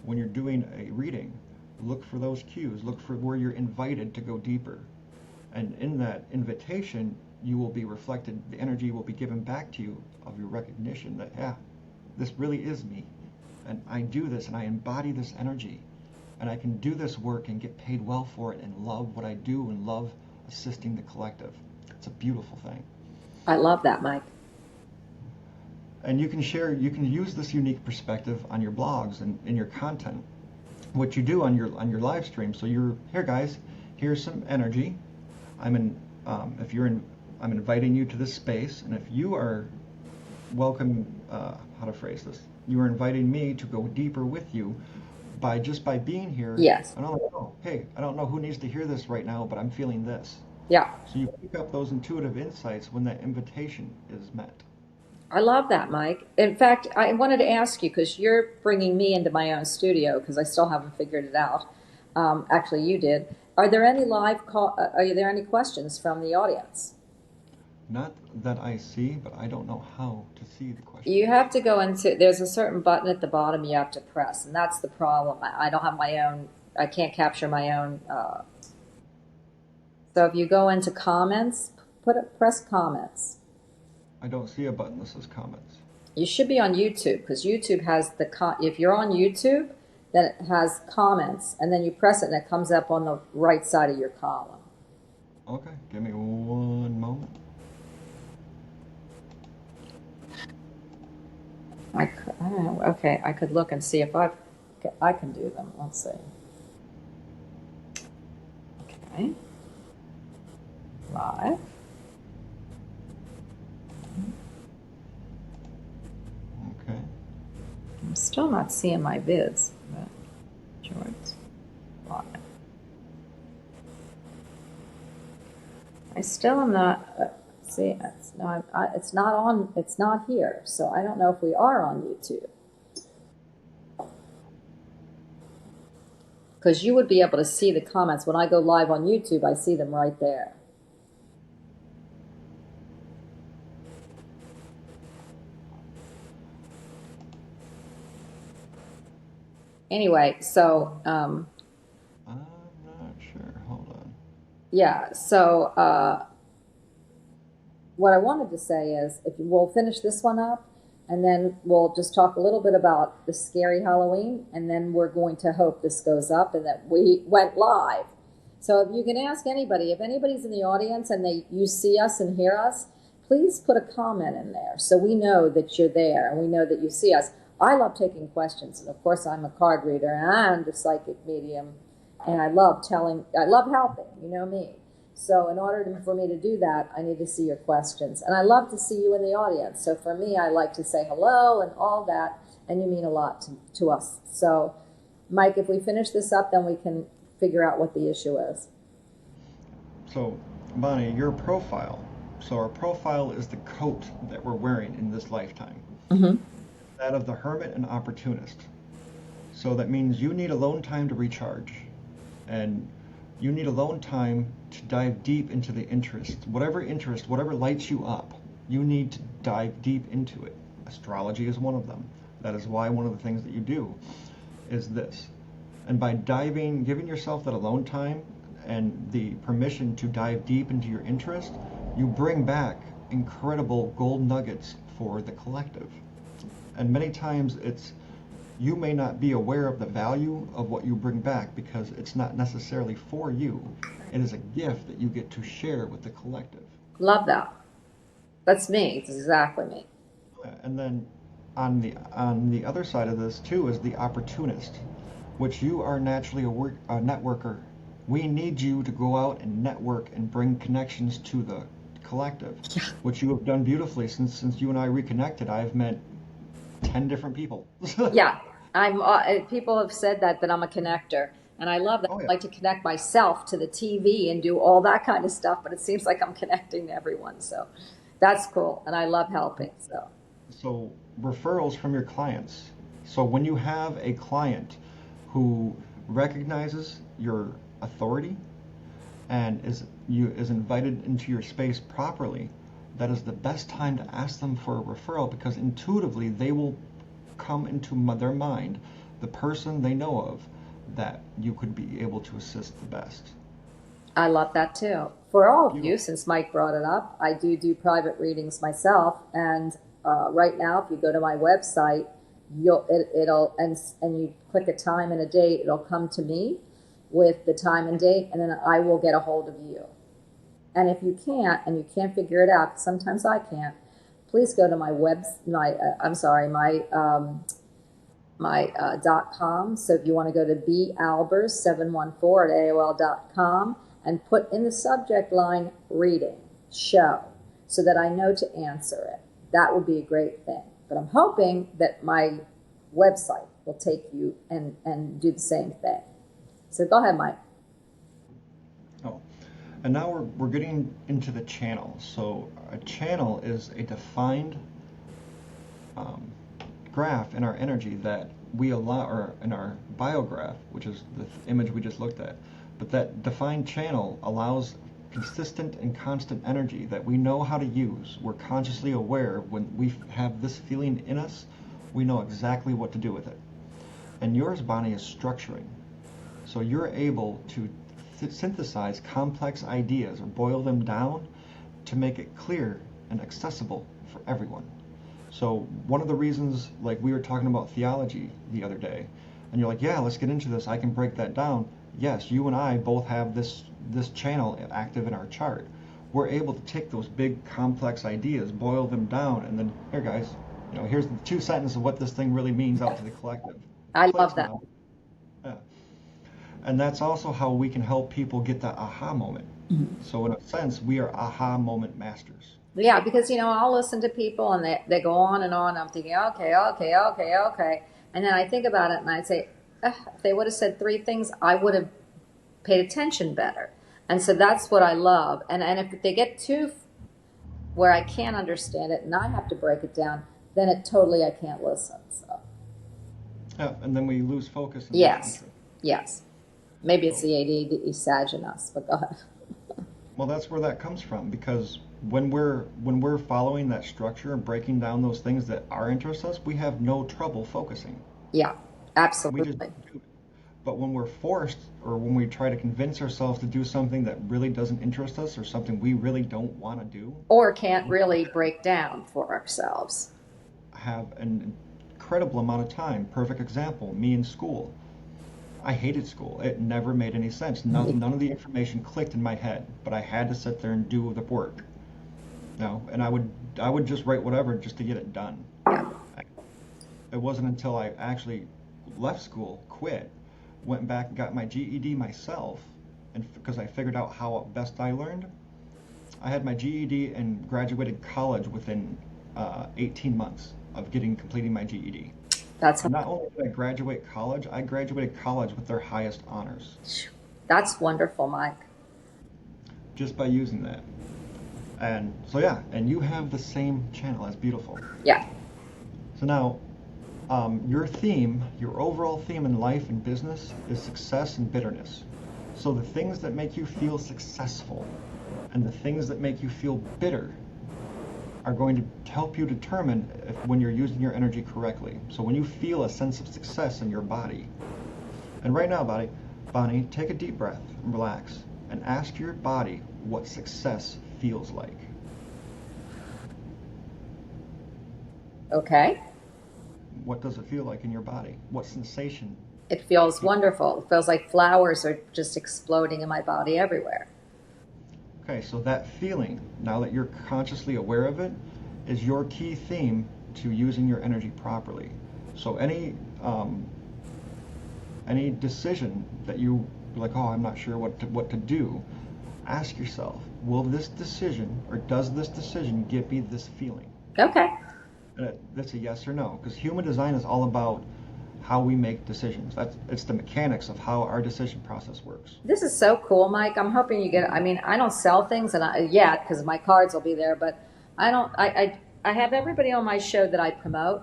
When you're doing a reading, look for those cues. Look for where you're invited to go deeper. And in that invitation, you will be reflected, the energy will be given back to you of your recognition that, yeah, this really is me. And I do this and I embody this energy. And I can do this work and get paid well for it and love what I do and love assisting the collective. It's a beautiful thing. I love that, Mike. And you can use this unique perspective on your blogs and in your content. What you do on your live stream. So you're here, guys. Here's some energy. I'm inviting you to this space, and if you are welcome, how to phrase this? You are inviting me to go deeper with you by being here. Yes. And I'm like, oh, hey, I don't know who needs to hear this right now, but I'm feeling this. Yeah. So you pick up those intuitive insights when that invitation is met. I love that, Mike. In fact, I wanted to ask you because you're bringing me into my own studio because I still haven't figured it out. Actually, you did. Are there any live call? Are there any questions from the audience? Not that I see, but I don't know how to see the question. You have to go into. There's a certain button at the bottom you have to press, and that's the problem. I don't have my own. I can't capture my own. So if you go into comments, press comments. I don't see a button that says comments. You should be on YouTube because YouTube has if you're on YouTube, then it has comments, and then you press it and it comes up on the right side of your column. Okay, give me one moment. I don't know. Okay, I could look and see if I can do them. Let's see. Okay. Live. Okay. I'm still not seeing my vids, but shorts. Live. I still am not. See, it's not on. It's not here. So I don't know if we are on YouTube. Because you would be able to see the comments when I go live on YouTube. I see them right there. Anyway, so I'm not sure. Hold on. yeah. So what I wanted to say is, if we'll finish this one up, And then we'll just talk a little bit about the scary Halloween, and then we're going to hope this goes up and that we went live. So if you can ask anybody, if anybody's in the audience and you see us and hear us, please put a comment in there so we know that you're there and we know that you see us. I love taking questions, and of course I'm a card reader and a psychic medium, and I love helping, you know me. So in order for me to do that, I need to see your questions. And I love to see you in the audience. So for me, I like to say hello and all that, and you mean a lot to us. So Mike, if we finish this up, then we can figure out what the issue is. So, Bonnie, your profile. So our profile is the coat that we're wearing in this lifetime. Mm-hmm. That of the hermit and opportunist. So that means you need alone time to recharge. And you need alone time to dive deep into the interest, whatever lights you up, you need to dive deep into it. Astrology is one of them. That is why one of the things that you do is this. And by giving yourself that alone time and the permission to dive deep into your interest, you bring back incredible gold nuggets for the collective. And many times you may not be aware of the value of what you bring back because it's not necessarily for you. It is a gift that you get to share with the collective. Love that. That's me. It's exactly me. And then on the other side of this too is the opportunist, which you are naturally a networker. We need you to go out and network and bring connections to the collective, Yeah. which you have done beautifully since you and I reconnected. I've met 10 different people. Yeah, people have said that I'm a connector, and I love that. Oh I yeah. like to connect myself to the TV and do all that kind of stuff, but it seems like I'm connecting to everyone, so that's cool, and I love helping. So So referrals from your clients. So when you have a client who recognizes your authority and is invited into your space properly, that is the best time to ask them for a referral because intuitively they will come into their mind the person they know of that you could be able to assist the best. I love that too. For all of you, Beautiful. since Mike brought it up, I do private readings myself, and right now, if you go to my website, it'll and you click a time and a date, it'll come to me with the time and date, and then I will get a hold of you. And if you can't, and you can't figure it out, 'cause sometimes I can't, please go to my .com. So if you want to go to balbers714 at AOL.com and put in the subject line reading show so that I know to answer it. That would be a great thing. But I'm hoping that my website will take you and do the same thing. So go ahead, Mike. Oh, and now we're getting into the channel. So a channel is a defined um, graph in our energy that we allow, or in our biograph, which is the image we just looked at. But that defined channel allows consistent and constant energy that we know how to use. We're consciously aware when we have this feeling in us, we know exactly what to do with it. And yours, Bonnie, is structuring. So you're able to synthesize complex ideas or boil them down to make it clear and accessible for everyone. So one of the reasons, like we were talking about theology the other day, and you're like, yeah, let's get into this. I can break that down. Yes, you and I both have this channel active in our chart. We're able to take those big complex ideas, boil them down, and then here, guys, here's the 2 sentences of what this thing really means out to the collective. I love Clicks that. now. Yeah. And that's also how we can help people get that aha moment. Mhm. So in a sense, we are aha moment masters. Yeah, because I'll listen to people and they go on and on. I'm thinking, okay, okay, okay, okay. And then I think about it and I say, if they would have said 3 things, I would have paid attention better. And so that's what I love. And if they get too where I can't understand it and I have to break it down, then I can't listen. So Yeah, and then we lose focus and lose yes, interest. yes. Maybe it's So, the ADD Sag in us, but go ahead. well, that's where that comes from because when we're following that structure and breaking down those things that are interest us, we have no trouble focusing. Yeah, We just absolutely. do it. But when we're forced or when we try to convince ourselves to do something that really doesn't interest us or something we really don't want to do, Or can't really break down for ourselves. have an incredible amount of time. Perfect example, me in school. I hated school. It never made any sense. None of the information clicked in my head, but I had to sit there and do the work. And I would just write whatever just to get it done. Yeah. It wasn't until I actually left school, quit, went back and got my GED myself, and because I figured out how best I learned, I had my GED and graduated college within 18 months of completing my GED. That's And not only did I graduated college with their highest honors that's wonderful, Mike. just by using that. And so yeah, and you have the same channel. That's beautiful. Yeah. So now, your overall theme in life and business is success and bitterness. So the things that make you feel successful and the things that make you feel bitter are going to help you determine when you're using your energy correctly. So when you feel a sense of success in your body, and right now, Bonnie, take a deep breath and relax and ask your body what success feels like. Okay. What does it feel like in your body? What sensation? It feels wonderful. It feels like flowers are just exploding in my body everywhere. Okay, so that feeling, now that you're consciously aware of it, is your key theme to using your energy properly. So any decision that you're like, oh, I'm not sure what to do, ask yourself, will this decision or does this decision give me this feeling? Okay. And that's a yes or no, because human design is all about how we make decisions. It's the mechanics of how our decision process works. This is so cool, Mike. I'm hoping you get. I mean, I don't sell things, and yet because my cards will be there, but I don't. I have everybody on my show that I promote,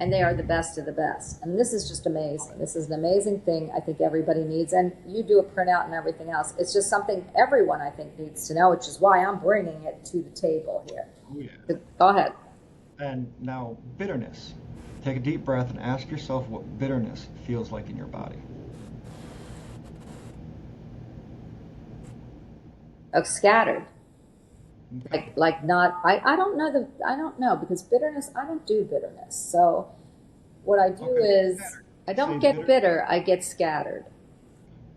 and they are the best of the best. And this is just amazing. This is an amazing thing. I think everybody needs, and you do a printout and everything else. It's just something everyone I think needs to know, which is why I'm bringing it to the table here. Oh, yeah. So, go ahead. And now, bitterness. Take a deep breath and ask yourself what bitterness feels like in your body. Oh, scattered. Okay. Like not. I don't know the. I don't know because bitterness. I don't do bitterness. So what I do Okay. is I Say don't get bitter. I get scattered.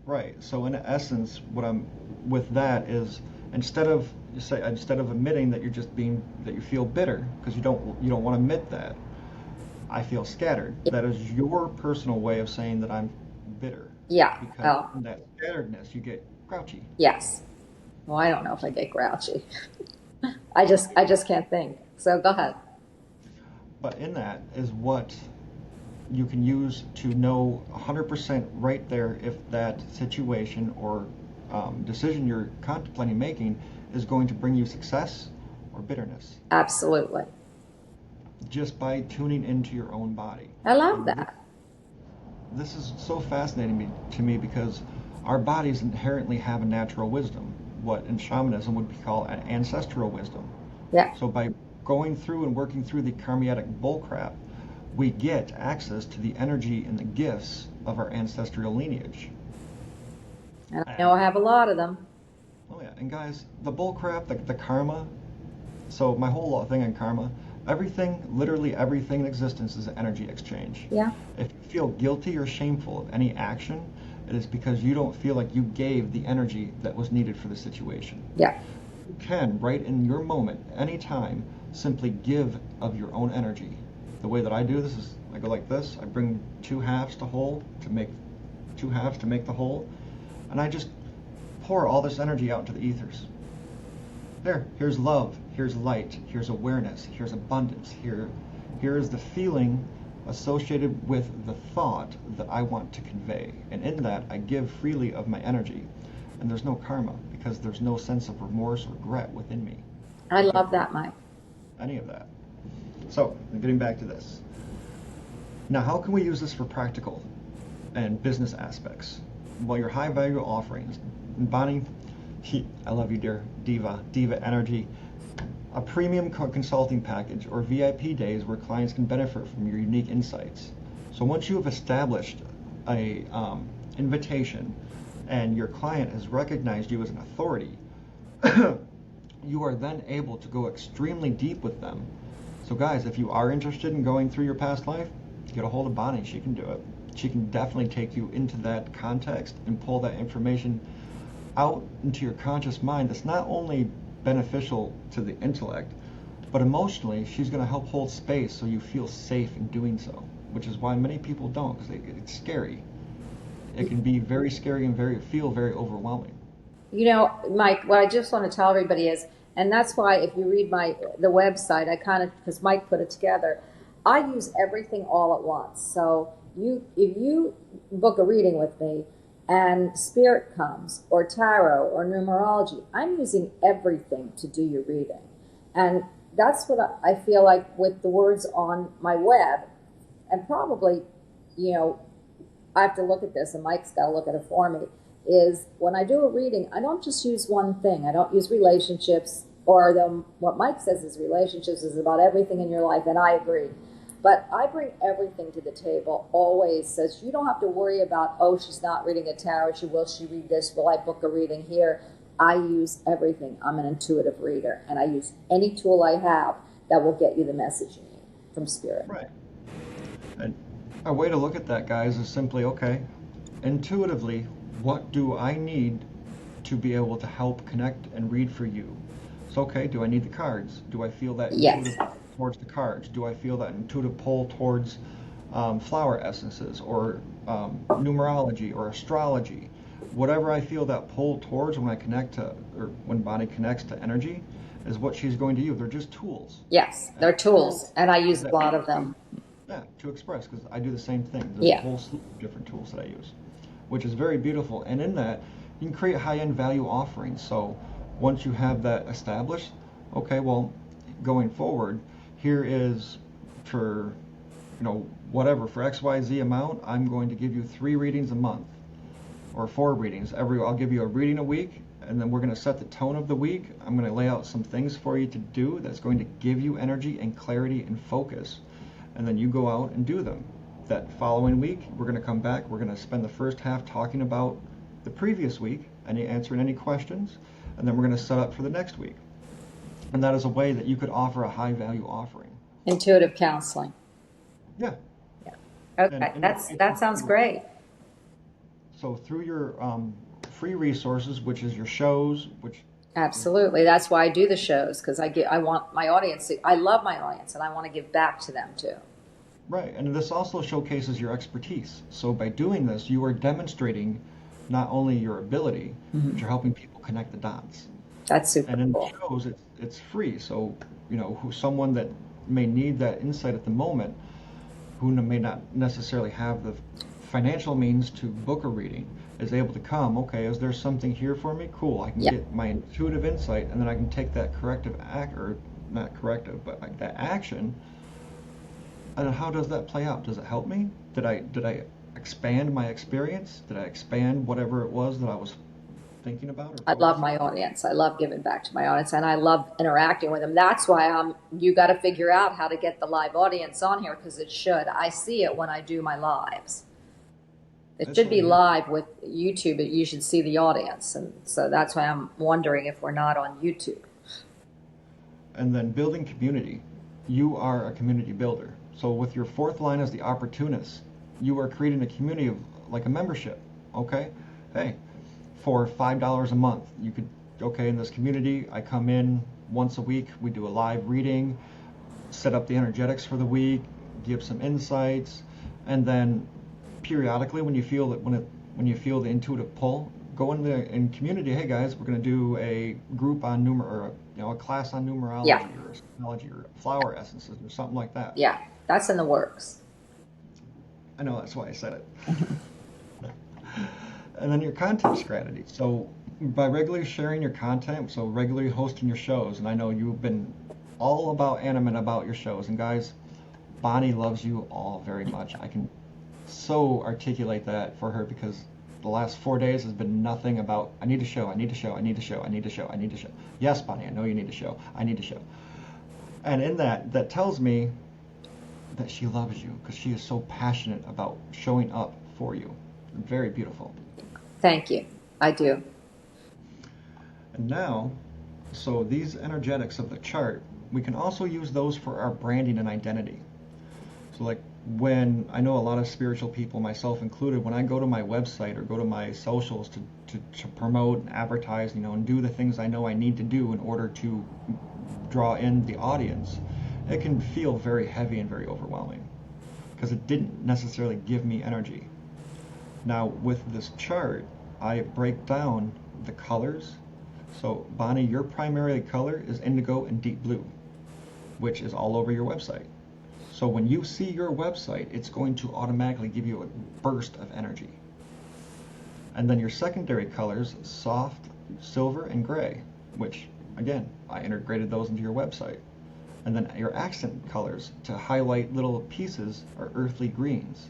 Right. So in essence, what I'm with that is instead of admitting that that you feel bitter because you don't want to admit that I feel scattered. That is your personal way of saying that I'm bitter Yeah. because Oh, in that scatteredness you get grouchy. yes. Well, I don't know if I get grouchy. I just can't think. So go ahead. But in that is what you can use to know 100% right there if that situation or decision you're contemplating making is going to bring you success or bitterness, Absolutely. just by tuning into your own body. I love And that. this is so fascinating to me because our bodies inherently have a natural wisdom, what in shamanism would be called an ancestral wisdom. Yeah. So by going through and working through the karmic bullcrap, we get access to the energy and the gifts of our ancestral lineage. And I know And I have a lot of them. oh yeah, and guys, the bullcrap, the karma. So my whole thing on karma, literally everything in existence is an energy exchange. Yeah. If you feel guilty or shameful of any action, it is because you don't feel like you gave the energy that was needed for the situation. Yeah. You can, right in your moment, anytime, simply give of your own energy. The way that I do this is I go like this. I bring two halves to make the whole, and I just pour all this energy out into the ethers. Here's love, here's light, here's awareness, here's abundance, here is the feeling associated with the thought that I want to convey. And in that, I give freely of my energy. And there's no karma because there's no sense of remorse or regret within me. I love that, Mike. Any of that. So, getting back to this. Now, how can we use this for practical and business aspects? Well, your high value offerings. Bonnie, I love you, dear Diva Energy. A premium consulting package or VIP days where clients can benefit from your unique insights. So once you have established a invitation and your client has recognized you as an authority, you are then able to go extremely deep with them So guys, if you are interested in going through your past life, get a hold of Bonnie. She can do it. She can definitely take you into that context and pull that information out into your conscious mind that's not only beneficial to the intellect, but emotionally, she's going to help hold space so you feel safe in doing so, which is why many people don't, because it's scary. It can be very scary and feel very overwhelming. You know, Mike, what I just want to tell everybody is, and that's why if you read the website, I kind of, because Mike put it together, I use everything all at once. So if you book a reading with me and spirit comes, or tarot, or numerology, I'm using everything to do your reading. And that's what I feel like with the words on my web, and probably, you know, I have to look at this, and Mike's got to look at it for me, is when I do a reading, I don't just use one thing. I don't use relationships, or what Mike says is relationships is about everything in your life, and I agree. But I bring everything to the table, always, says you don't have to worry about, oh, she's not reading a tarot, will she read this, will I book a reading here? I use everything. I'm an intuitive reader, and I use any tool I have that will get you the message you need from spirit. Right. And a way to look at that, guys, is simply, okay, intuitively, what do I need to be able to help connect and read for you? So, okay, do I need the cards? Do I feel that Yes. intuitive towards the cards? Do I feel that intuitive pull towards flower essences, or numerology, or astrology? Whatever I feel that pull towards when I connect to, or when Bonnie connects to energy, is what she's going to use. They're just tools. Yes, they're tools, and I use a lot of them. Yeah, to express, because I do the same thing. There's Yeah. a whole slew of different tools that I use, which is very beautiful. And in that, you can create high-end value offerings. So once you have that established, okay, well, going forward, here is for, whatever, for XYZ amount, I'm going to give you 3 readings a month, or 4 readings. I'll give you a reading a week, and then we're going to set the tone of the week. I'm going to lay out some things for you to do that's going to give you energy and clarity and focus. And then you go out and do them. That following week, we're going to come back. We're going to spend the first half talking about the previous week, answering any questions, and then we're going to set up for the next week. And that is a way that you could offer a high-value offering. Intuitive counseling. Yeah. Yeah. Okay, that sounds great. So through your free resources, which is your shows, which absolutely, that's why I do the shows, because I want my audience. I love my audience, and I want to give back to them too. Right, and this also showcases your expertise. So by doing this, you are demonstrating not only your ability, but you're helping people connect the dots. That's super And in cool. the shows, it's free. So someone that may need that insight at the moment, who may not necessarily have the financial means to book a reading, is able to come, okay, is there something here for me? Cool, I can get my intuitive insight, and then I can take that that action. And how does that play out? Does it help me? Did I expand my experience? Did I expand whatever it was that I was thinking about? I love my audience. I love giving back to my audience, and I love interacting with them. That's why you got to figure out how to get the live audience on here, because it should. I see it when I do my lives. It should be live with YouTube. You should see the audience. And so that's why I'm wondering if we're not on YouTube. And then building community. You are a community builder. So with your 4th line as the opportunist, you are creating a community of like a membership. Okay? Hey, for $5 a month, you could, in this community, I come in once a week, we do a live reading, set up the energetics for the week, give some insights, and then periodically, when you feel the intuitive pull, go in community. Hey guys, we're going to do a group on a class on numerology or astrology or flower essences or something like that. Yeah, that's in the works. I know, that's why I said it. And then your content strategy. So by regularly sharing your content, so regularly hosting your shows, and I know you've been all about animate about your shows, and guys, Bonnie loves you all very much. I can so articulate that for her, because the last 4 days has been nothing about, I need a show, I need a show, I need a show, I need a show, I need a show. Yes, Bonnie, I know you need a show. I need a show. And in that tells me that she loves you, because she is so passionate about showing up for you. Very beautiful. Thank you. I do. And now, so these energetics of the chart, We can also use those for our branding and identity. So like when I know a lot of spiritual people, myself included, when I go to my website or go to my socials to promote and advertise, and do the things I know I need to do in order to draw in the audience, it can feel very heavy and very overwhelming because it didn't necessarily give me energy. Now with this chart, I break down the colors. So Bonnie, your primary color is indigo and deep blue, which is all over your website. So when you see your website, it's going to automatically give you a burst of energy. And then your secondary colors, soft, silver, and gray, which again, I integrated those into your website. And then your accent colors to highlight little pieces are earthly greens.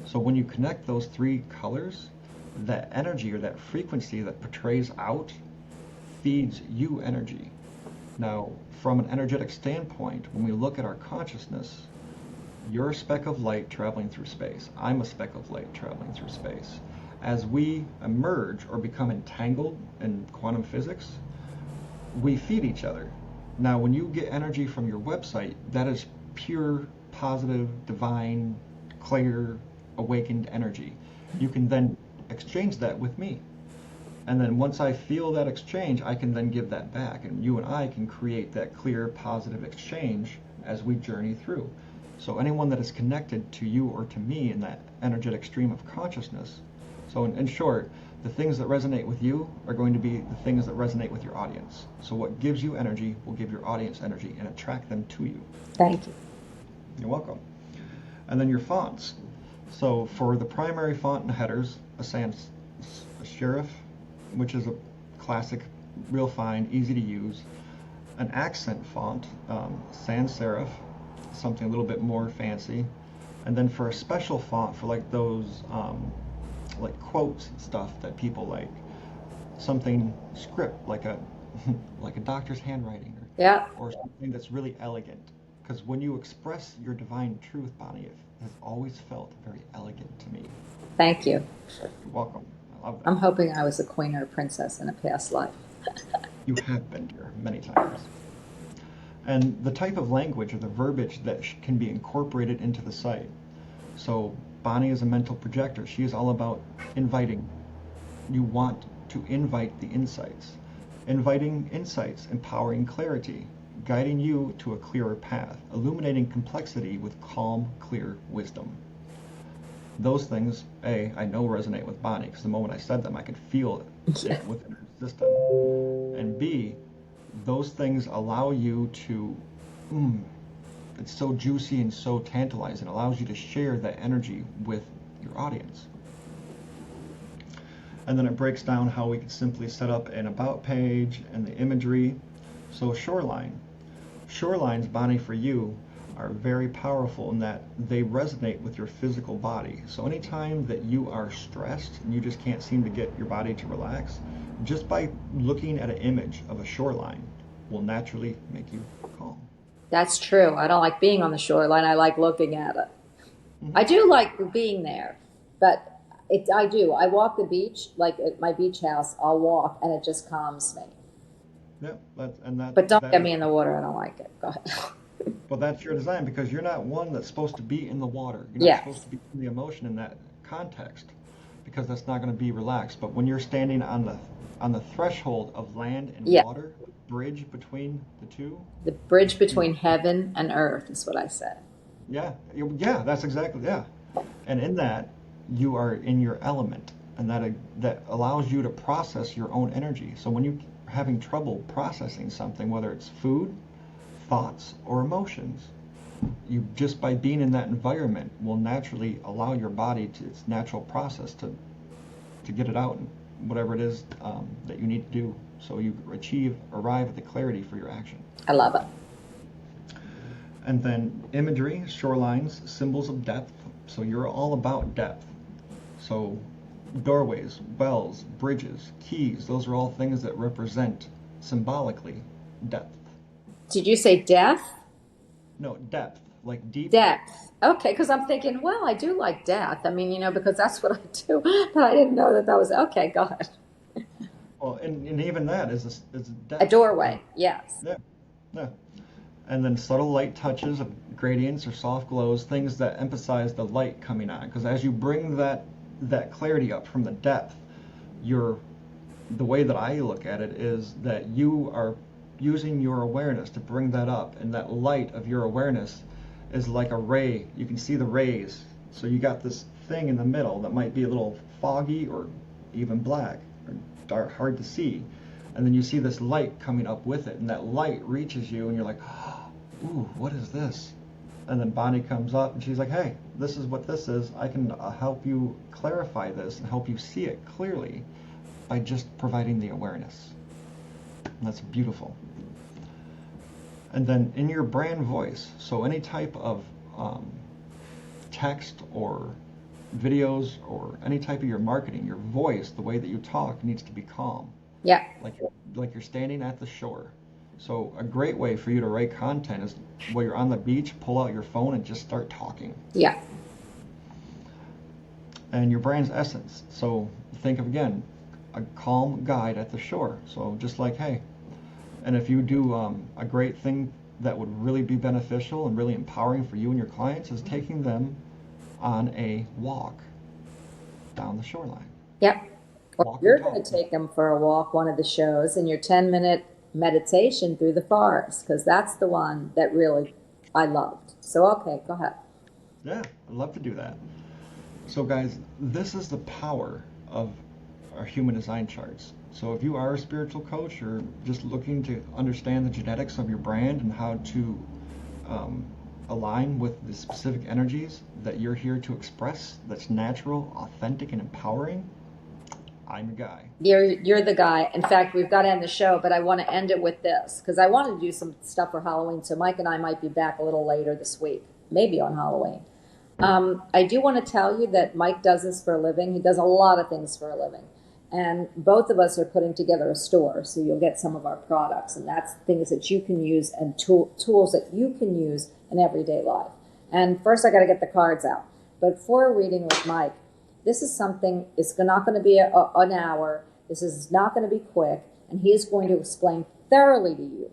So when you connect those three colors, that energy or that frequency that portrays out feeds you energy. Now, from an energetic standpoint, when we look at our consciousness, you're a speck of light traveling through space. I'm a speck of light traveling through space. As we emerge or become entangled in quantum physics, we feed each other. Now, when you get energy from your website, that is pure, positive, divine, clear, awakened energy. You can then exchange that with me. And then once I feel that exchange, I can then give that back. And you and I can create that clear, positive exchange as we journey through. So anyone that is connected to you or to me in that energetic stream of consciousness, so in short, the things that resonate with you are going to be the things that resonate with your audience. So what gives you energy will give your audience energy and attract them to you. Thank you. You're welcome. And then your fonts. So for the primary font and headers, a sans serif, which is a classic, real fine, easy to use. An accent font, sans serif, something a little bit more fancy. And then for a special font for like those like quotes and stuff that people like, something script like a like a doctor's handwriting, or something that's really elegant. Because when you express your divine truth, Bonnie, it has always felt very elegant to me. Thank you. You're welcome. I love that. I'm hoping I was a queen or a princess in a past life. You have been here many times. And the type of language or the verbiage that can be incorporated into the site. So Bonnie is a mental projector. She is all about inviting. You want to invite the insights. Inviting insights, empowering clarity, guiding you to a clearer path, illuminating complexity with calm, clear wisdom. Those things, A, I know resonate with Bonnie, because the moment I said them, I could feel it within her system. And B, those things allow you to, it's so juicy and so tantalizing. It allows you to share that energy with your audience. And then it breaks down how we could simply set up an about page and the imagery. So shoreline. Shorelines, Bonnie, for you, are very powerful in that they resonate with your physical body. So anytime that you are stressed and you just can't seem to get your body to relax, just by looking at an image of a shoreline will naturally make you calm. That's true. I don't like being on the shoreline. I like looking at it. I do like being there, but I do. I walk the beach, like at my beach house, I'll walk and it just calms me. Yeah, but don't get me in the water. I don't like it. Go ahead. Well, that's your design, because you're not one that's supposed to be in the water. You're not supposed to be in the emotion in that context, because that's not going to be relaxed. But when you're standing on the threshold of land and water, bridge between the two. The bridge between heaven and earth is what I said. Yeah, that's exactly, And in that, you are in your element, and that allows you to process your own energy. So when you're having trouble processing something, whether it's food, thoughts, or emotions, you just by being in that environment will naturally allow your body to its natural process to get it out, and whatever it is that you need to do, so you arrive at the clarity for your action. I love it. And then imagery, shorelines, symbols of depth. So you're all about depth. So doorways, wells, bridges, keys, those are all things that represent symbolically depth. Did you say death? No, depth, like deep. Depth. Okay, because I'm thinking, well, I do like death. I mean, because that's what I do. But I didn't know that was, okay, go ahead. Well, and even that is depth. A doorway, yes. Yeah. and then subtle light touches of gradients or soft glows, things that emphasize the light coming on. Because as you bring that clarity up from the depth, the way that I look at it is that you are using your awareness to bring that up, and that light of your awareness is like a ray. You can see the rays. So you got this thing in the middle that might be a little foggy or even black or dark, hard to see. And then you see this light coming up with it, and that light reaches you, and you're like, ooh, what is this? And then Bonnie comes up, and she's like, hey, this is what this is. I can help you clarify this and help you see it clearly by just providing the awareness. And that's beautiful. And then in your brand voice, so any type of text or videos or any type of your marketing, your voice, the way that you talk needs to be calm. Yeah. Like you're standing at the shore. So a great way for you to write content is while you're on the beach, pull out your phone and just start talking. Yeah. And your brand's essence. So think of, again, a calm guide at the shore. So just like, hey, and if you do a great thing that would really be beneficial and really empowering for you and your clients is taking them on a walk down the shoreline. Yep. Or Walk you're and going to talk. take them for a walk, one of the shows, in your 10-minute meditation through the forest, because that's the one that really I loved. So, okay, go ahead. Yeah, I'd love to do that. So guys, this is the power of our human design charts. So if you are a spiritual coach or just looking to understand the genetics of your brand and how to align with the specific energies that you're here to express, that's natural, authentic, and empowering, I'm your guy. You're the guy. In fact, we've got to end the show, but I want to end it with this, because I wanted to do some stuff for Halloween, so Mike and I might be back a little later this week, maybe on Halloween. I do want to tell you that Mike does this for a living. He does a lot of things for a living. And both of us are putting together a store, so you'll get some of our products, and that's things that you can use and tools that you can use in everyday life. And first, I got to get the cards out. But for a reading with Mike, this is something, it's not going to be an hour. This is not going to be quick, and he is going to explain thoroughly to you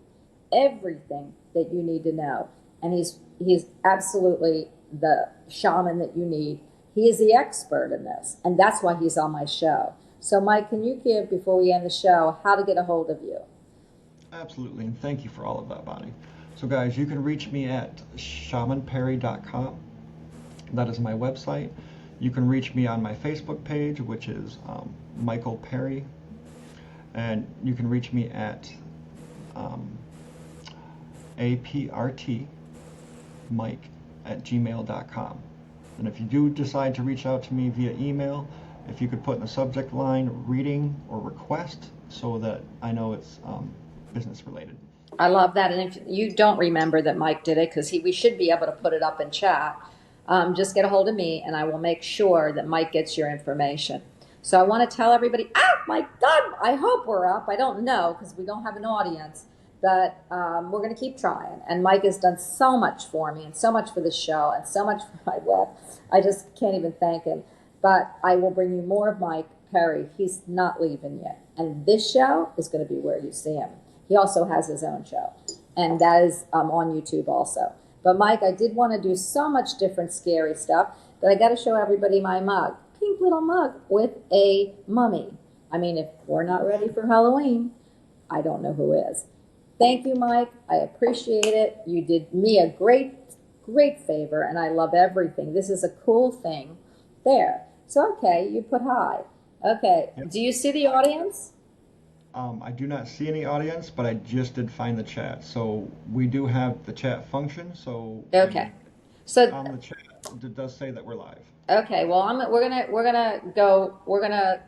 everything that you need to know. And he's absolutely the shaman that you need. He is the expert in this, and that's why he's on my show. So, Mike, can you give, before we end the show, how to get a hold of you? Absolutely, and thank you for all of that, Bonnie. So guys, you can reach me at shamanperry.com. That is my website. You can reach me on my Facebook page, which is Michael Perry. And you can reach me at aprtmike@gmail.com. And if you do decide to reach out to me via email, if you could put in the subject line reading or request so that I know it's business related. I love that. And if you don't remember that Mike did it, because we should be able to put it up in chat, just get a hold of me and I will make sure that Mike gets your information. So I want to tell everybody, my God, I hope we're up. I don't know because we don't have an audience, but we're going to keep trying. And Mike has done so much for me and so much for the show and so much for my web. I just can't even thank him. But I will bring you more of Mike Perry. He's not leaving yet. And this show is going to be where you see him. He also has his own show. And that is on YouTube also. But Mike, I did want to do so much different scary stuff that I got to show everybody my mug. Pink little mug with a mummy. I mean, if we're not ready for Halloween, I don't know who is. Thank you, Mike. I appreciate it. You did me a great, great favor, and I love everything. This is a cool thing. There. So, okay, you put hi. Okay. Yep. Do you see the audience? I do not see any audience, but I just did find the chat. So we do have the chat function. So okay. So on the chat, it does say that we're live. Okay. Well, we're gonna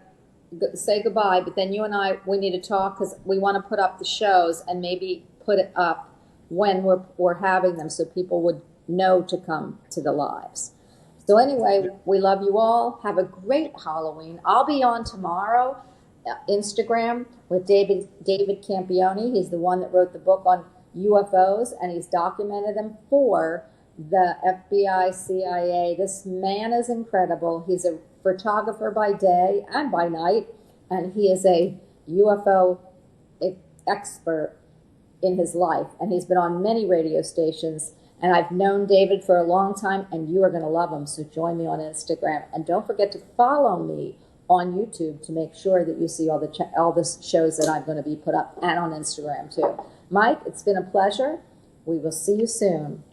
say goodbye, but then you and we need to talk because we want to put up the shows and maybe put it up when we're having them so people would know to come to the lives. So anyway, we love you all. Have a great Halloween. I'll be on tomorrow, Instagram, with David Campione. He's the one that wrote the book on UFOs, and he's documented them for the FBI, CIA. This man is incredible. He's a photographer by day and by night, and he is a UFO expert in his life, and he's been on many radio stations. And I've known David for a long time, and you are going to love him. So join me on Instagram, and don't forget to follow me on YouTube to make sure that you see all the shows that I'm going to be put up, and on Instagram too. Mike, it's been a pleasure. We will see you soon.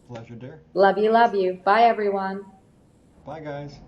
Pleasure, dear. Love you, love you. Bye, everyone. Bye, guys.